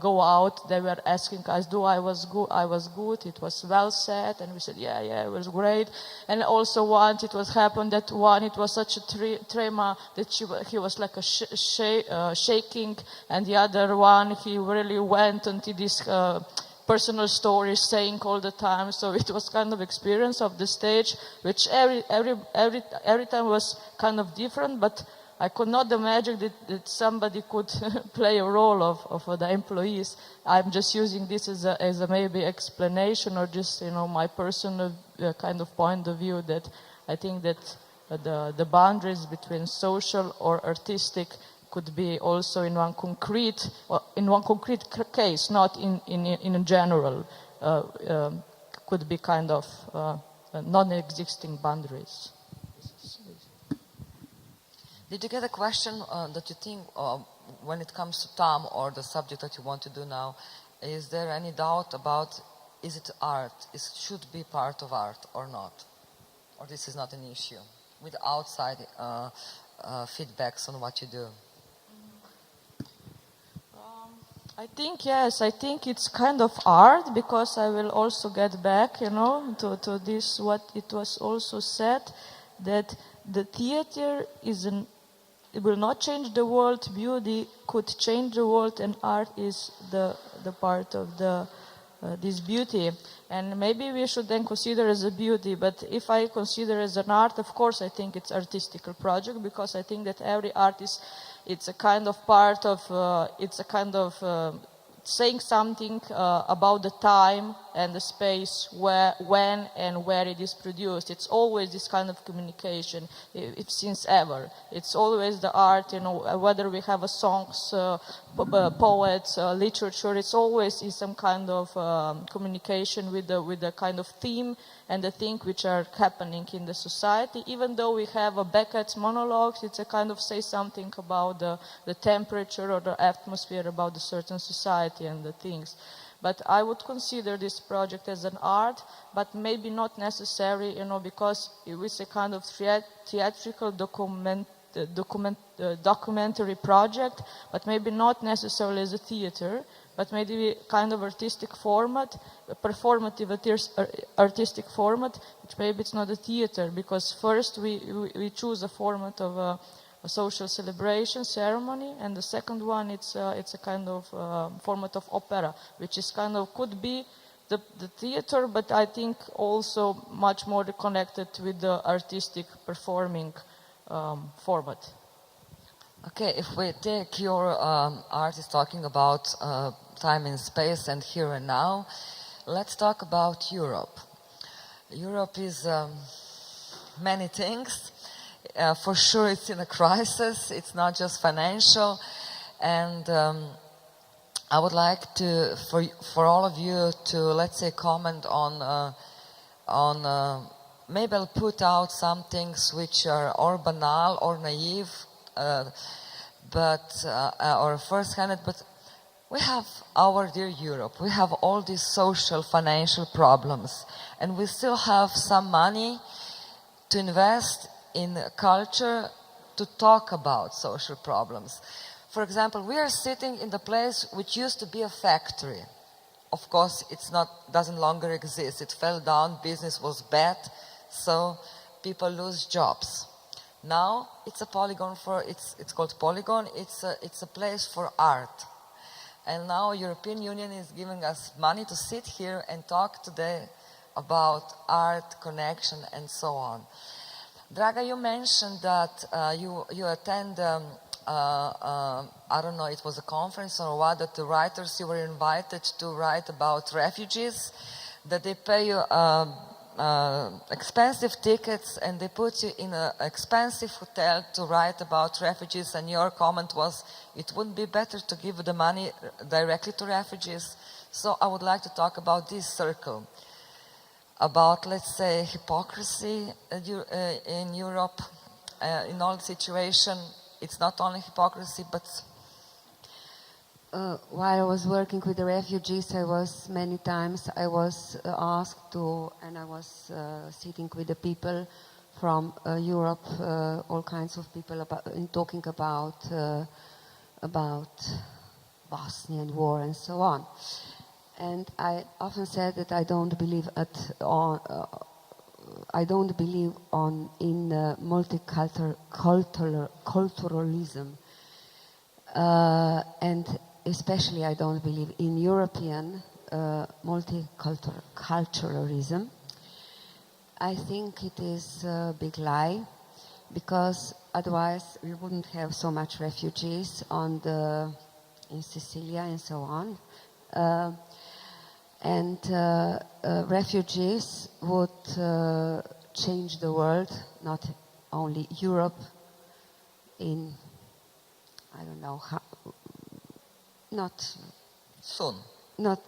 go out, they were asking us, I was good, it was well set, and we said yeah, it was great. And also once it was happened that one, it was such a trema that he was like a shaking, and the other one, he really went into this personal stories, saying all the time. So it was kind of experience of the stage, which every time was kind of different. But I could not imagine that somebody could play a role of the employees. I'm just using this as a maybe explanation, or just my personal kind of point of view, that I think that the boundaries between social or artistic could be also in one concrete case, not in a general, could be kind of non-existing boundaries. Did you get a question that you think, when it comes to TAM or the subject that you want to do now, is there any doubt about, is it art? It should be part of art or not? Or this is not an issue? With outside feedbacks on what you do? I think, yes, I think it's kind of art, because I will also get back, to this, what it was also said, that the theater it will not change the world, beauty could change the world, and art is the part of this beauty. And maybe we should then consider as a beauty, but if I consider as an art, of course I think it's artistical project, because I think that every artist, it's a kind of part of, it's a kind of saying something about the time and the space where, when and where it is produced. It's always this kind of communication, since ever. It's always the art, whether we have a songs, poets, literature, it's always is some kind of communication with the kind of theme and the things which are happening in the society. Even though we have a Beckett's monologues, it's a kind of say something about the temperature or the atmosphere about the certain society and the things. But I would consider this project as an art, but maybe not necessary, because it was a kind of theatrical documentary project, but maybe not necessarily as a theater, but maybe kind of artistic format, a performative artistic format, which maybe it's not a theater, because first we choose a format of a social celebration ceremony, and the second one it's a kind of format of opera, which is kind of could be the theater, but I think also much more connected with the artistic performing format. Okay, if we take your art is talking about time and space and here and now, let's talk about Europe. Europe is many things. For sure it's in a crisis, it's not just financial, and I would like to, for all of you to, let's say, comment on maybe I'll put out some things which are or banal or naive, or first-handed, but we have our dear Europe. We have all these social, financial problems, and we still have some money to invest in culture to talk about social problems. For example, we are sitting in the place which used to be a factory. Of course, doesn't longer exist. It fell down, business was bad, so people lose jobs. Now it's a polygon it's called Polygon. It's a place for art. And now European Union is giving us money to sit here and talk today about art, connection, and so on. Draga, you mentioned that you attend, I don't know, it was a conference or what, that the writers, you were invited to write about refugees, that they pay you expensive tickets and they put you in an expensive hotel to write about refugees, and your comment was it wouldn't be better to give the money directly to refugees. So I would like to talk about this circle, about, let's say, hypocrisy in Europe, in all situation. It's not only hypocrisy, but while I was working with the refugees, many times I was asked to, and I was sitting with the people from Europe, all kinds of people, talking about Bosnian war and so on. And I often said that I don't believe in multiculturalism, and especially I don't believe in European multiculturalism. I think it is a big lie, because otherwise we wouldn't have so much refugees in Sicilia and so on. Refugees would change the world, not only Europe, in, I don't know how, not soon.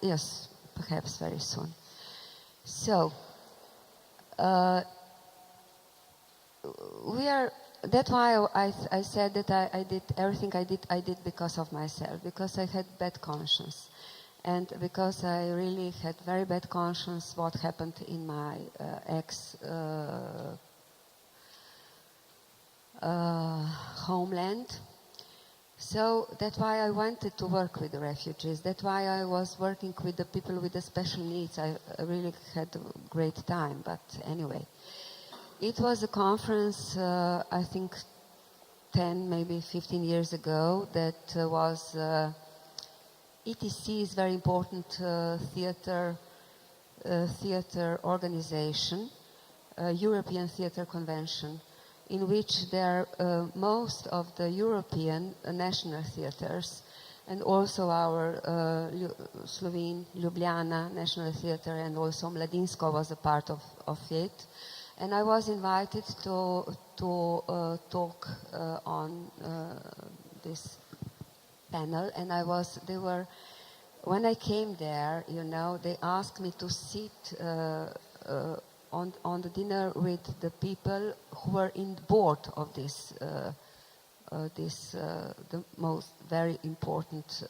Yes, perhaps very soon. So, that's why I said that I did everything I did because of myself, because I had bad conscience. And because I really had very bad conscience what happened in my homeland. So that's why I wanted to work with the refugees. That's why I was working with the people with the special needs. I really had a great time. But anyway, it was a conference, I think 10, maybe 15 years ago, that was ETC is very important theater organization, European Theater Convention, in which there most of the European national theaters, and also our Slovene Ljubljana National Theatre, and also Mladinsko was a part of it. And I was invited to talk on this panel, and when I came there, they asked me to sit on the dinner with the people who were in the board of this the most very important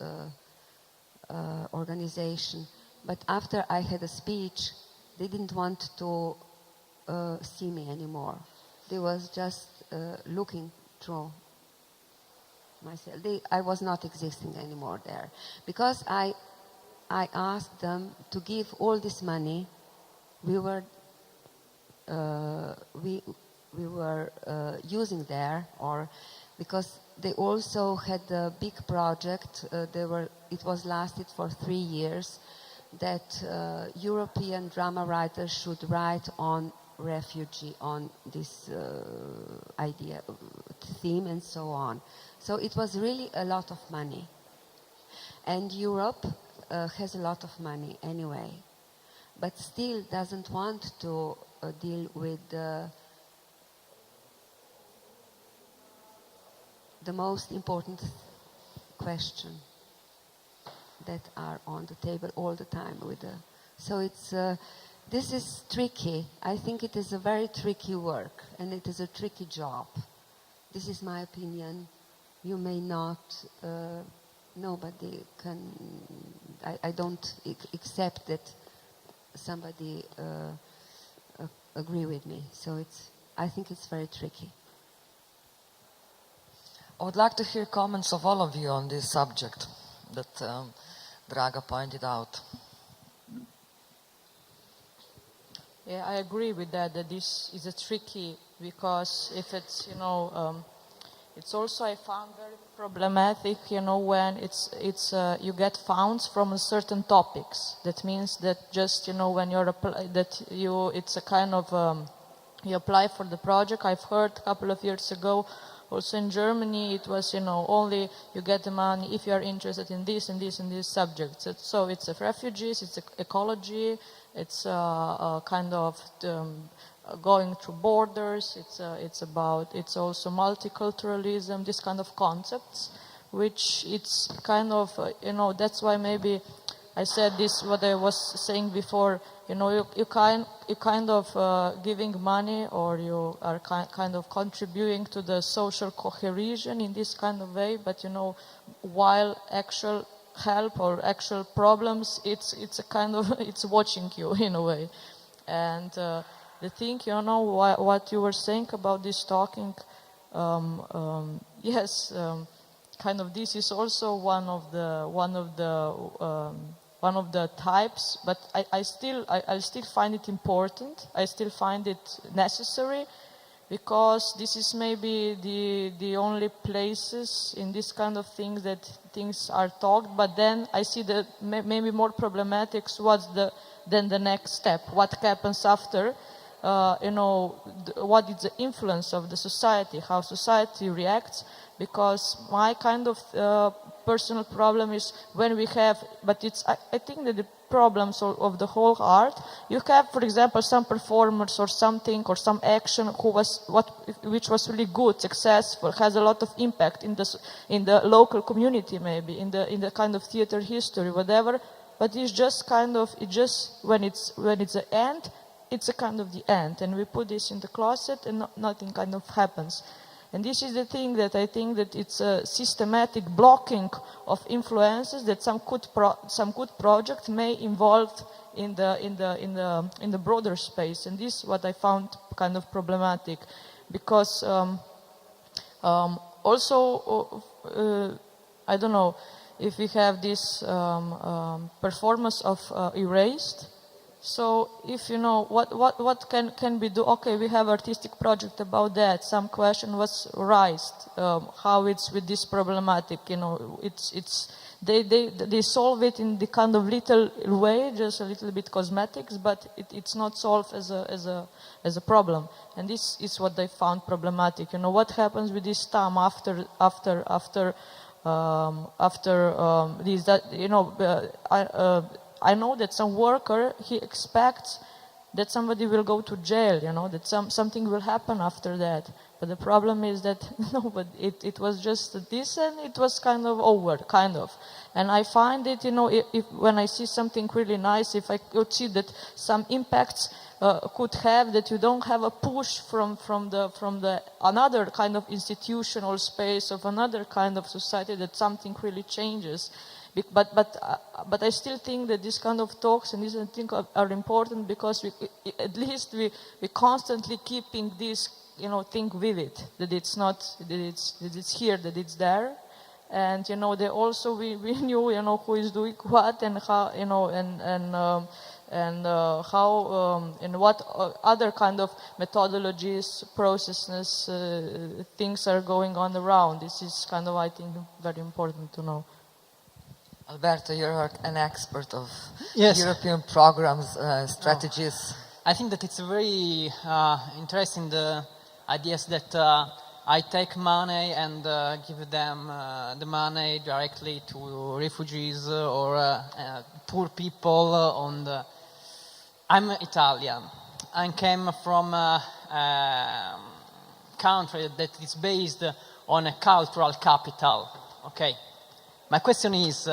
organization. But after I had a speech, they didn't want to see me anymore. They was just looking through myself. I was not existing anymore there, because I asked them to give all this money. We were using there, or because they also had a big project. It was lasted for 3 years, that European drama writers should write on refugee, on this idea, theme, and so on. So it was really a lot of money. And Europe has a lot of money anyway, but still doesn't want to deal with the most important question that are on the table all the time. So this is tricky. I think it is a very tricky work, and it is a tricky job. This is my opinion. You may not, nobody can, I don't accept that somebody agree with me. So I think it's very tricky. I would like to hear comments of all of you on this subject that Draga pointed out. Yeah, I agree with that this is a tricky, because if it's, it's also, I found very problematic, when you get funds from certain topics. That means that just, when it's a kind of, you apply for the project. I've heard a couple of years ago, also in Germany, it was, only you get the money if you are interested in this and this and this subjects. So it's refugees, it's ecology, it's kind of going through borders. It's also multiculturalism. This kind of concepts, which it's kind of that's why maybe I said this. What I was saying before. You kind of giving money, or you are kind of contributing to the social cohesion in this kind of way. But while actual help or actual problems, it's a kind of it's watching you in a way. And the thing, what you were saying about this talking, yes, kind of this is also one of the types, but I still find it important. I still find it necessary, because this is maybe the only places in this kind of things that things are talked. But then I see that maybe more problematic. Then the next step? What happens after? What is the influence of the society? How society reacts? Because my kind of personal problem is when we have, but I think that the problems of the whole art, you have, for example, some performers or something or some action which was really good, successful, has a lot of impact in the local community, maybe in the kind of theater history, whatever. But it's just kind of when it's the end, it's a kind of the end, and we put this in the closet and nothing kind of happens. And this is the thing that I think that it's a systematic blocking of influences that some good project may involve in the broader space. And this is what I found kind of problematic, because also I don't know if we have this performance of Erased. So if what can we do? Okay, we have artistic project about that. Some question was raised, how it's with this problematic. They solve it in the kind of little way, just a little bit cosmetics, but it's not solved as a problem. And this is what they found problematic. What happens with this time after after this, that I know that some worker, he expects that somebody will go to jail, that something will happen after that. But the problem is that no, but it was just this, and it was kind of over, kind of. And I find it, if when I see something really nice, if I could see that some impacts could have, that you don't have a push from the another kind of institutional space of another kind of society, that something really changes. But I still think that this kind of talks and these things are important, because at least we constantly keeping this thing vivid, that it's not that it's here, that it's there, and they also we knew who is doing what, and how how and what other kind of methodologies, processes, things are going on around. This is kind of, I think, very important to know. Alberto, you're an expert of Yes. European programs, strategies. I think that it's very interesting, the ideas that I take money and give them the money directly to refugees or poor people on the... I'm Italian. I came from a country that is based on a cultural capital. Okay. My question is,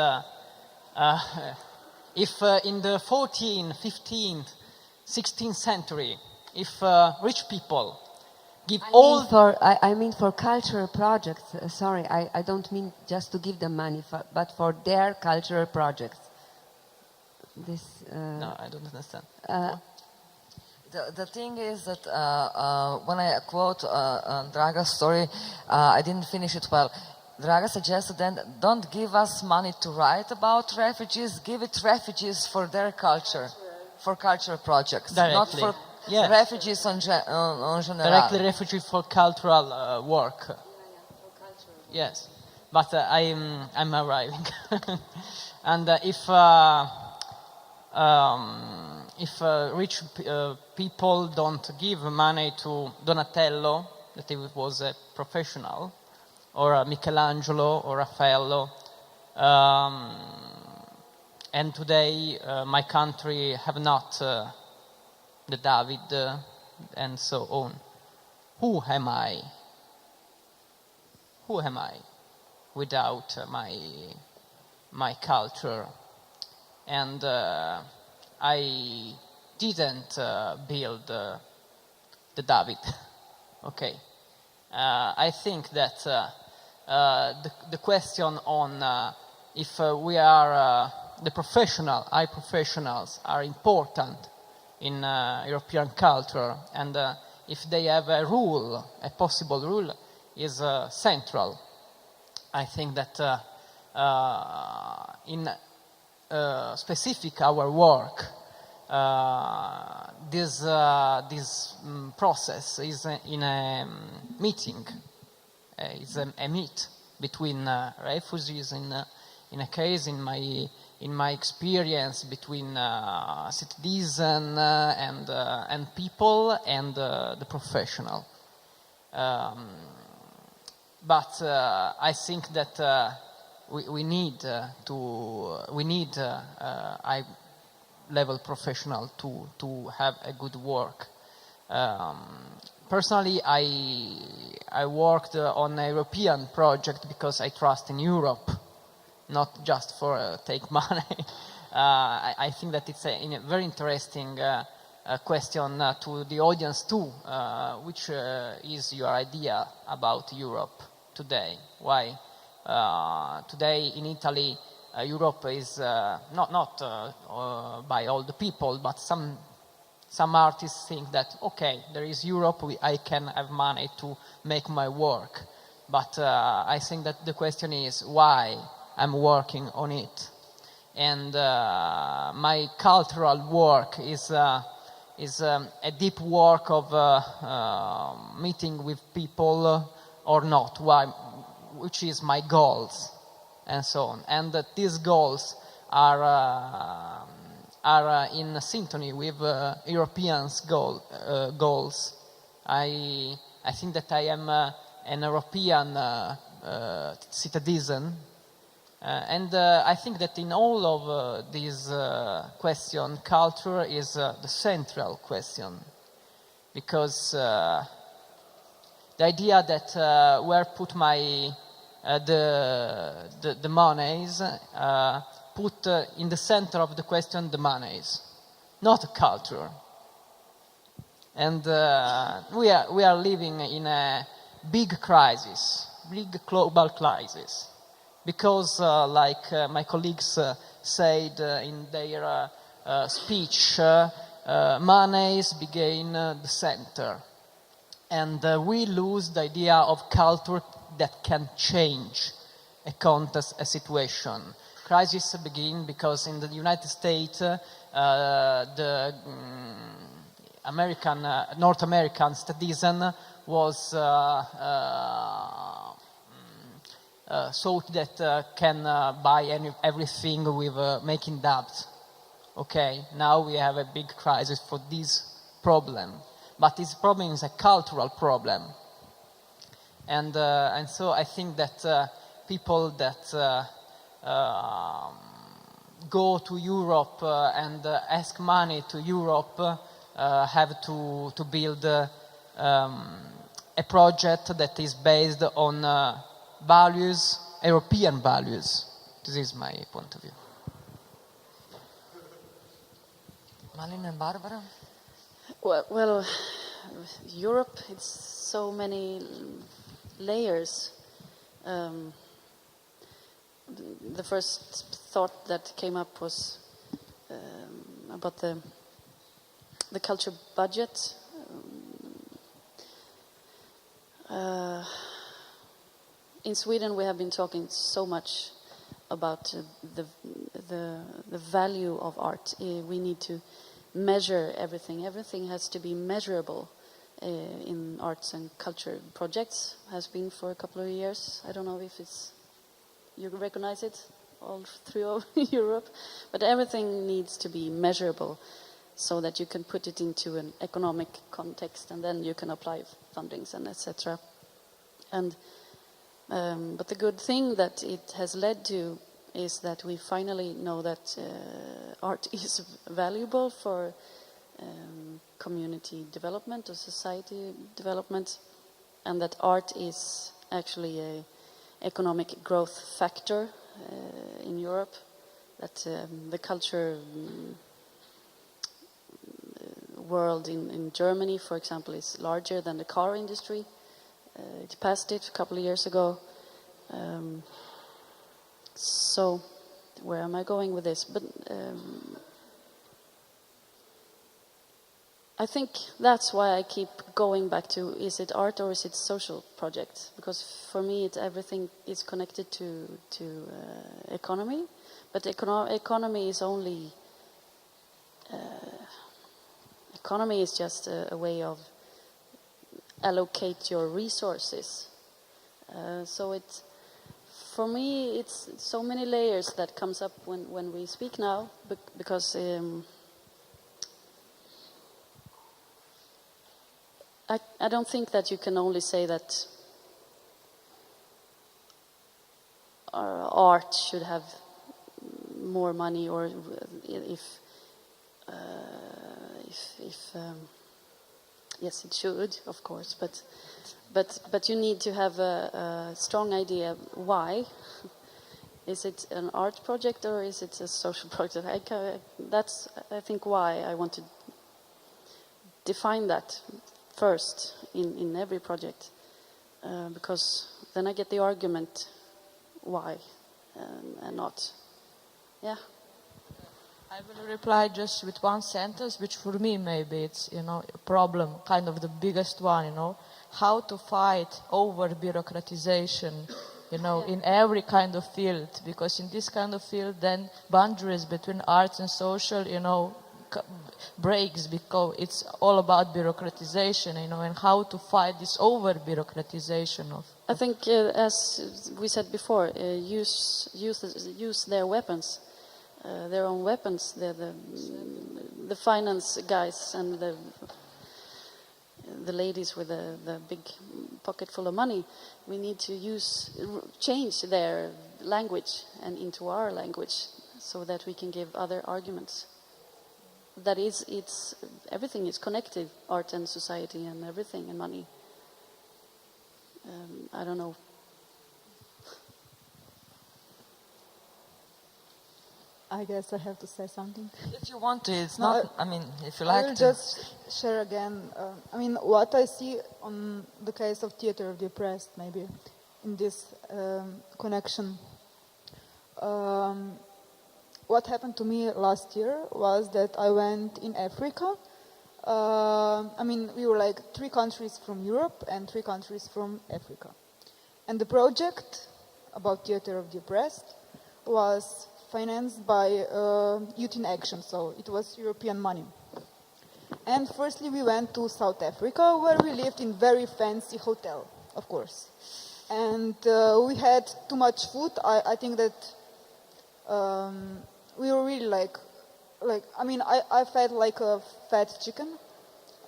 if in the 14th, 15th, 16th century, if rich people give I mean for cultural projects. Sorry, I don't mean just to give them money, but for their cultural projects. This. No, I don't understand. The thing is that when I quote Draga's story, I didn't finish it well. Draga suggested then, don't give us money to write about refugees, give it refugees for their culture, for cultural projects, Directly. not for Yes. refugees on general. Directly refugee for cultural work. Yes, but I'm arriving. And if rich people don't give money to Donatello, that he was a professional, or Michelangelo or Raffaello, and today my country have not the David and so on. Who am I? Who am I without my culture? And I didn't build the David. Okay. I think that the question on if we are the high professionals are important in European culture, and if they have a rule, a possible rule, is central. I think that in specific our work, this process is in a meeting. It's a meet between refugees. In a case, in my experience, between citizen and people and the professional. But I think that we need high level professional to have a good work. Personally, I worked on a European project because I trust in Europe, not just for take money. I think that it's a very interesting question to the audience too. Which is your idea about Europe today? Why today in Italy Europe is not by all the people, but some artists think that, okay, there is Europe, I can have money to make my work. But I think that the question is why I'm working on it. And my cultural work is a deep work of meeting with people or not, which is my goals, and so on. And that these goals are in synchrony with Europeans' goals. I think that I am an European citizen. And I think that in all of these questions, culture is the central question, because the idea that where put my the monies, put in the center of the question the monies, not culture. And we are living in a big crisis, big global crisis, because like my colleagues said in their speech, monies became the center. And we lose the idea of culture that can change a context, a situation. Crisis begin because in the United States, the North American citizen was thought that can buy everything with making debt. Okay, now we have a big crisis for this problem. But this problem is a cultural problem. And so I think that people that go to Europe and ask money to Europe have to build a project that is based on values, European values. This is my point of view. Malin and Barbara? Well, Europe, it's so many layers. The first thought that came up was about the culture budget. In Sweden, we have been talking so much about the value of art. We need to measure everything. Everything has to be measurable in arts and culture projects. Has been for a couple of years. I don't know if you recognize it all through Europe, but everything needs to be measurable so that you can put it into an economic context, and then you can apply fundings and etc. And but the good thing that it has led to is that we finally know that art is valuable for community development or society development, and that art is actually a economic growth factor in Europe, that the culture world in Germany, for example, is larger than the car industry. It passed it a couple of years ago. So, where am I going with this? But I think that's why I keep going back to, is it art or is it social project? Because for me, everything is connected to economy, but economy is only economy is just a way of allocate your resources. So it's, for me, it's so many layers that comes up when we speak now, because I don't think that you can only say that art should have more money, or if yes, it should, of course, but you need to have a strong idea why. Is it an art project or is it a social project? That's, I think, why I want to define that first in every project, because then I get the argument why and not. Yeah. I will reply just with one sentence, which for me maybe it's, a problem, kind of the biggest one, how to fight over bureaucratization, in every kind of field, because in this kind of field then boundaries between arts and social, breaks, because it's all about bureaucratization, and how to fight this over bureaucratization of. I think, as we said before, use their weapons. Their own weapons, the finance guys and the ladies with the big pocket full of money. We need to change their language and into our language so that we can give other arguments. That is, everything is connected, art and society and everything and money. I don't know. I guess I have to say something. If you want to, it's No, not. I mean, if you I like will to. just share again. What I see on the case of Theatre of the Oppressed, maybe in this connection. What happened to me last year was that I went in Africa. We were like 3 countries from Europe and 3 countries from Africa. And the project about Theatre of the Oppressed was financed by Youth in Action, so it was European money. And firstly, we went to South Africa, where we lived in very fancy hotel, of course. And we had too much food. I think that we were really I felt like a fat chicken.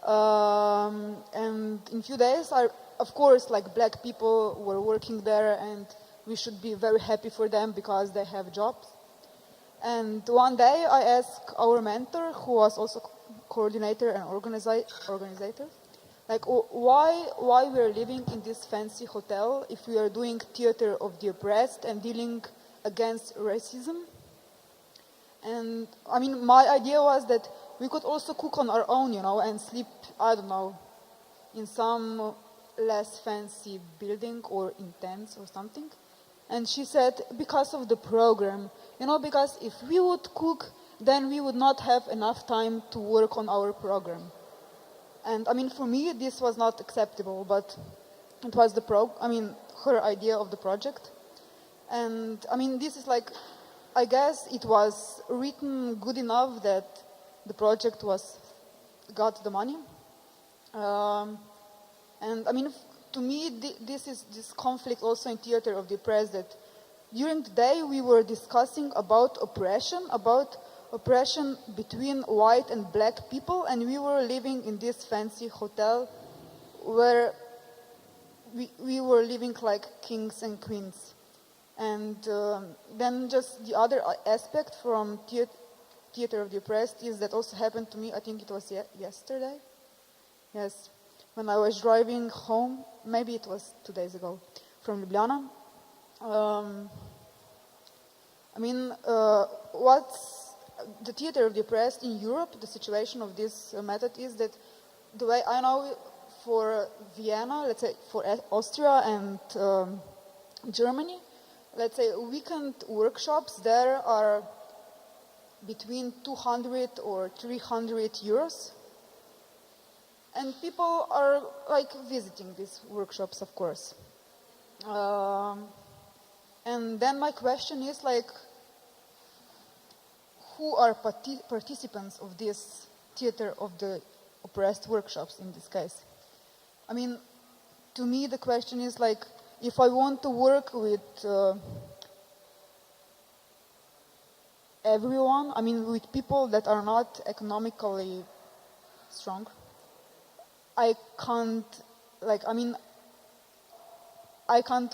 And in few days, of course, black people were working there, and we should be very happy for them because they have jobs. And one day I asked our mentor, who was also coordinator and organizer, why we are living in this fancy hotel if we are doing Theatre of the Oppressed and dealing against racism. And my idea was that we could also cook on our own, and sleep, I don't know, in some less fancy building or in tents or something. And she said, because of the program, because if we would cook, then we would not have enough time to work on our program. And for me, this was not acceptable, but it was her idea of the project. And this is I guess it was written good enough that the project got the money. To me, this is this conflict also in Theatre of the Oppressed, that during the day we were discussing about oppression between white and black people, and we were living in this fancy hotel where we were living like kings and queens. And then just the other aspect from Theatre of the Oppressed is that also happened to me, I think it was yesterday. Yes, when I was driving home, maybe it was 2 days ago, from Ljubljana. What's the Theatre of the Oppressed in Europe, the situation of this method is that the way I know for Vienna, let's say for Austria and Germany, let's say weekend workshops there are between 200 or 300 euros. And people are visiting these workshops, of course. And then my question is who are participants of this Theatre of the Oppressed workshops in this case? To me the question is if I want to work with everyone, with people that are not economically strong, I can't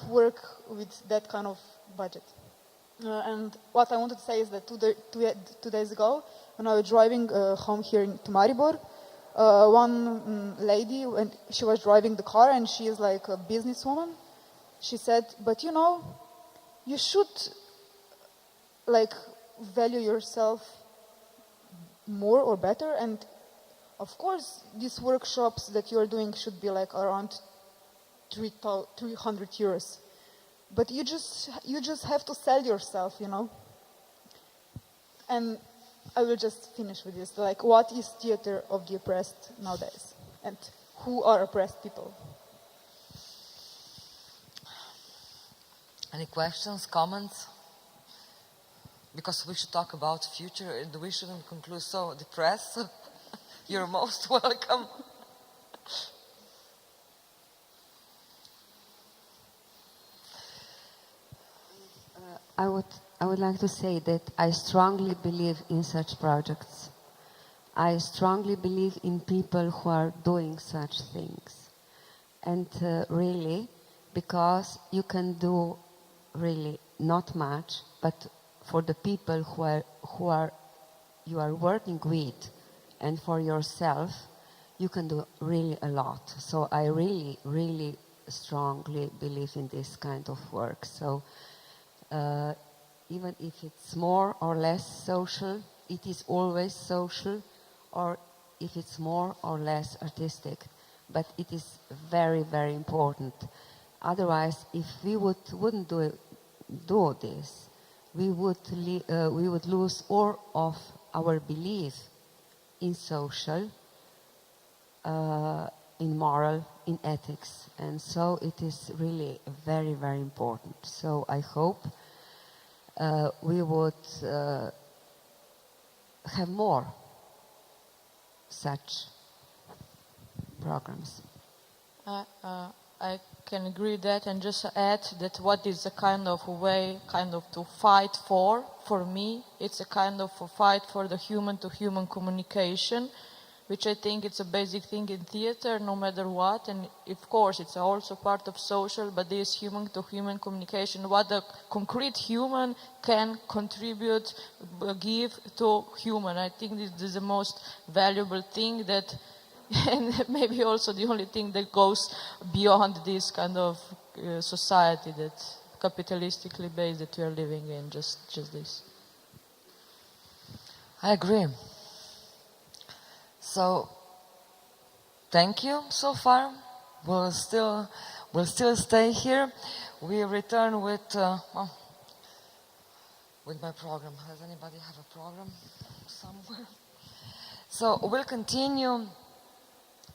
work with that kind of budget. And what I wanted to say is that 2 days ago, when I was driving home here to Maribor, one lady, when she was driving the car, and she is a businesswoman, she said, but you should value yourself more or better, and of course these workshops that you're doing should be around 300 euros, but you just have to sell yourself, And I will just finish with this, what is Theatre of the Oppressed nowadays, and who are oppressed people? Any questions, comments? Because we should talk about future, and we shouldn't conclude so depressed. So you're most welcome. I would like to say that I strongly believe in such projects. I strongly believe in people who are doing such things. And really, because you can do really not much, but for the people you are working with, and for yourself, you can do really a lot. So I really, really strongly believe in this kind of work. So even if it's more or less social, it is always social, or if it's more or less artistic. But it is very, very important. Otherwise, if we wouldn't do this, we would lose all of our belief in social, in moral, in ethics. And so it is really very, very important. So I hope we would have more such programs. I can agree that, and just add that what is a kind of a way to fight for me, it's a kind of a fight for the human-to-human communication, which I think it's a basic thing in theater, no matter what, and of course it's also part of social, but this human-to-human communication, what the concrete human can contribute, give to human. I think this is the most valuable thing that and maybe also the only thing that goes beyond this kind of society that capitalistically based that we are living in, just this. I agree. So, thank you so far. We'll still stay here. We return with my program. Does anybody have a program somewhere? So we'll continue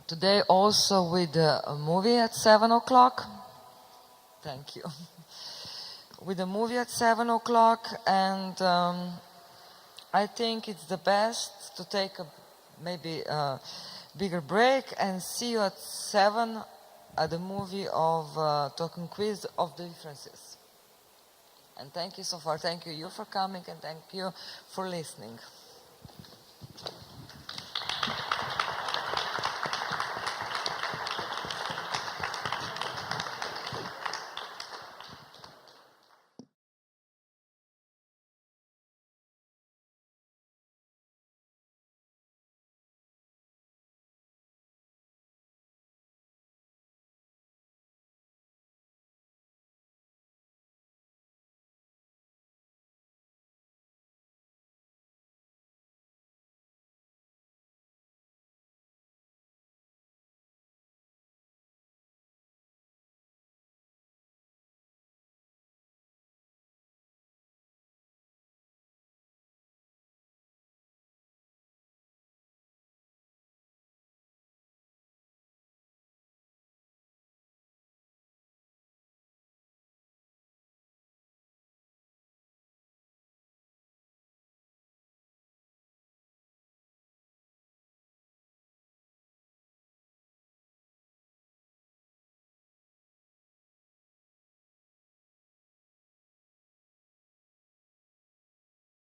today also with a movie at 7 o'clock. Thank you. With a movie at 7 o'clock, and I think it's the best to take maybe a bigger break and see you at 7 at the movie of Talking Quiz of the Differences. And thank you so far. Thank you for coming, and thank you for listening.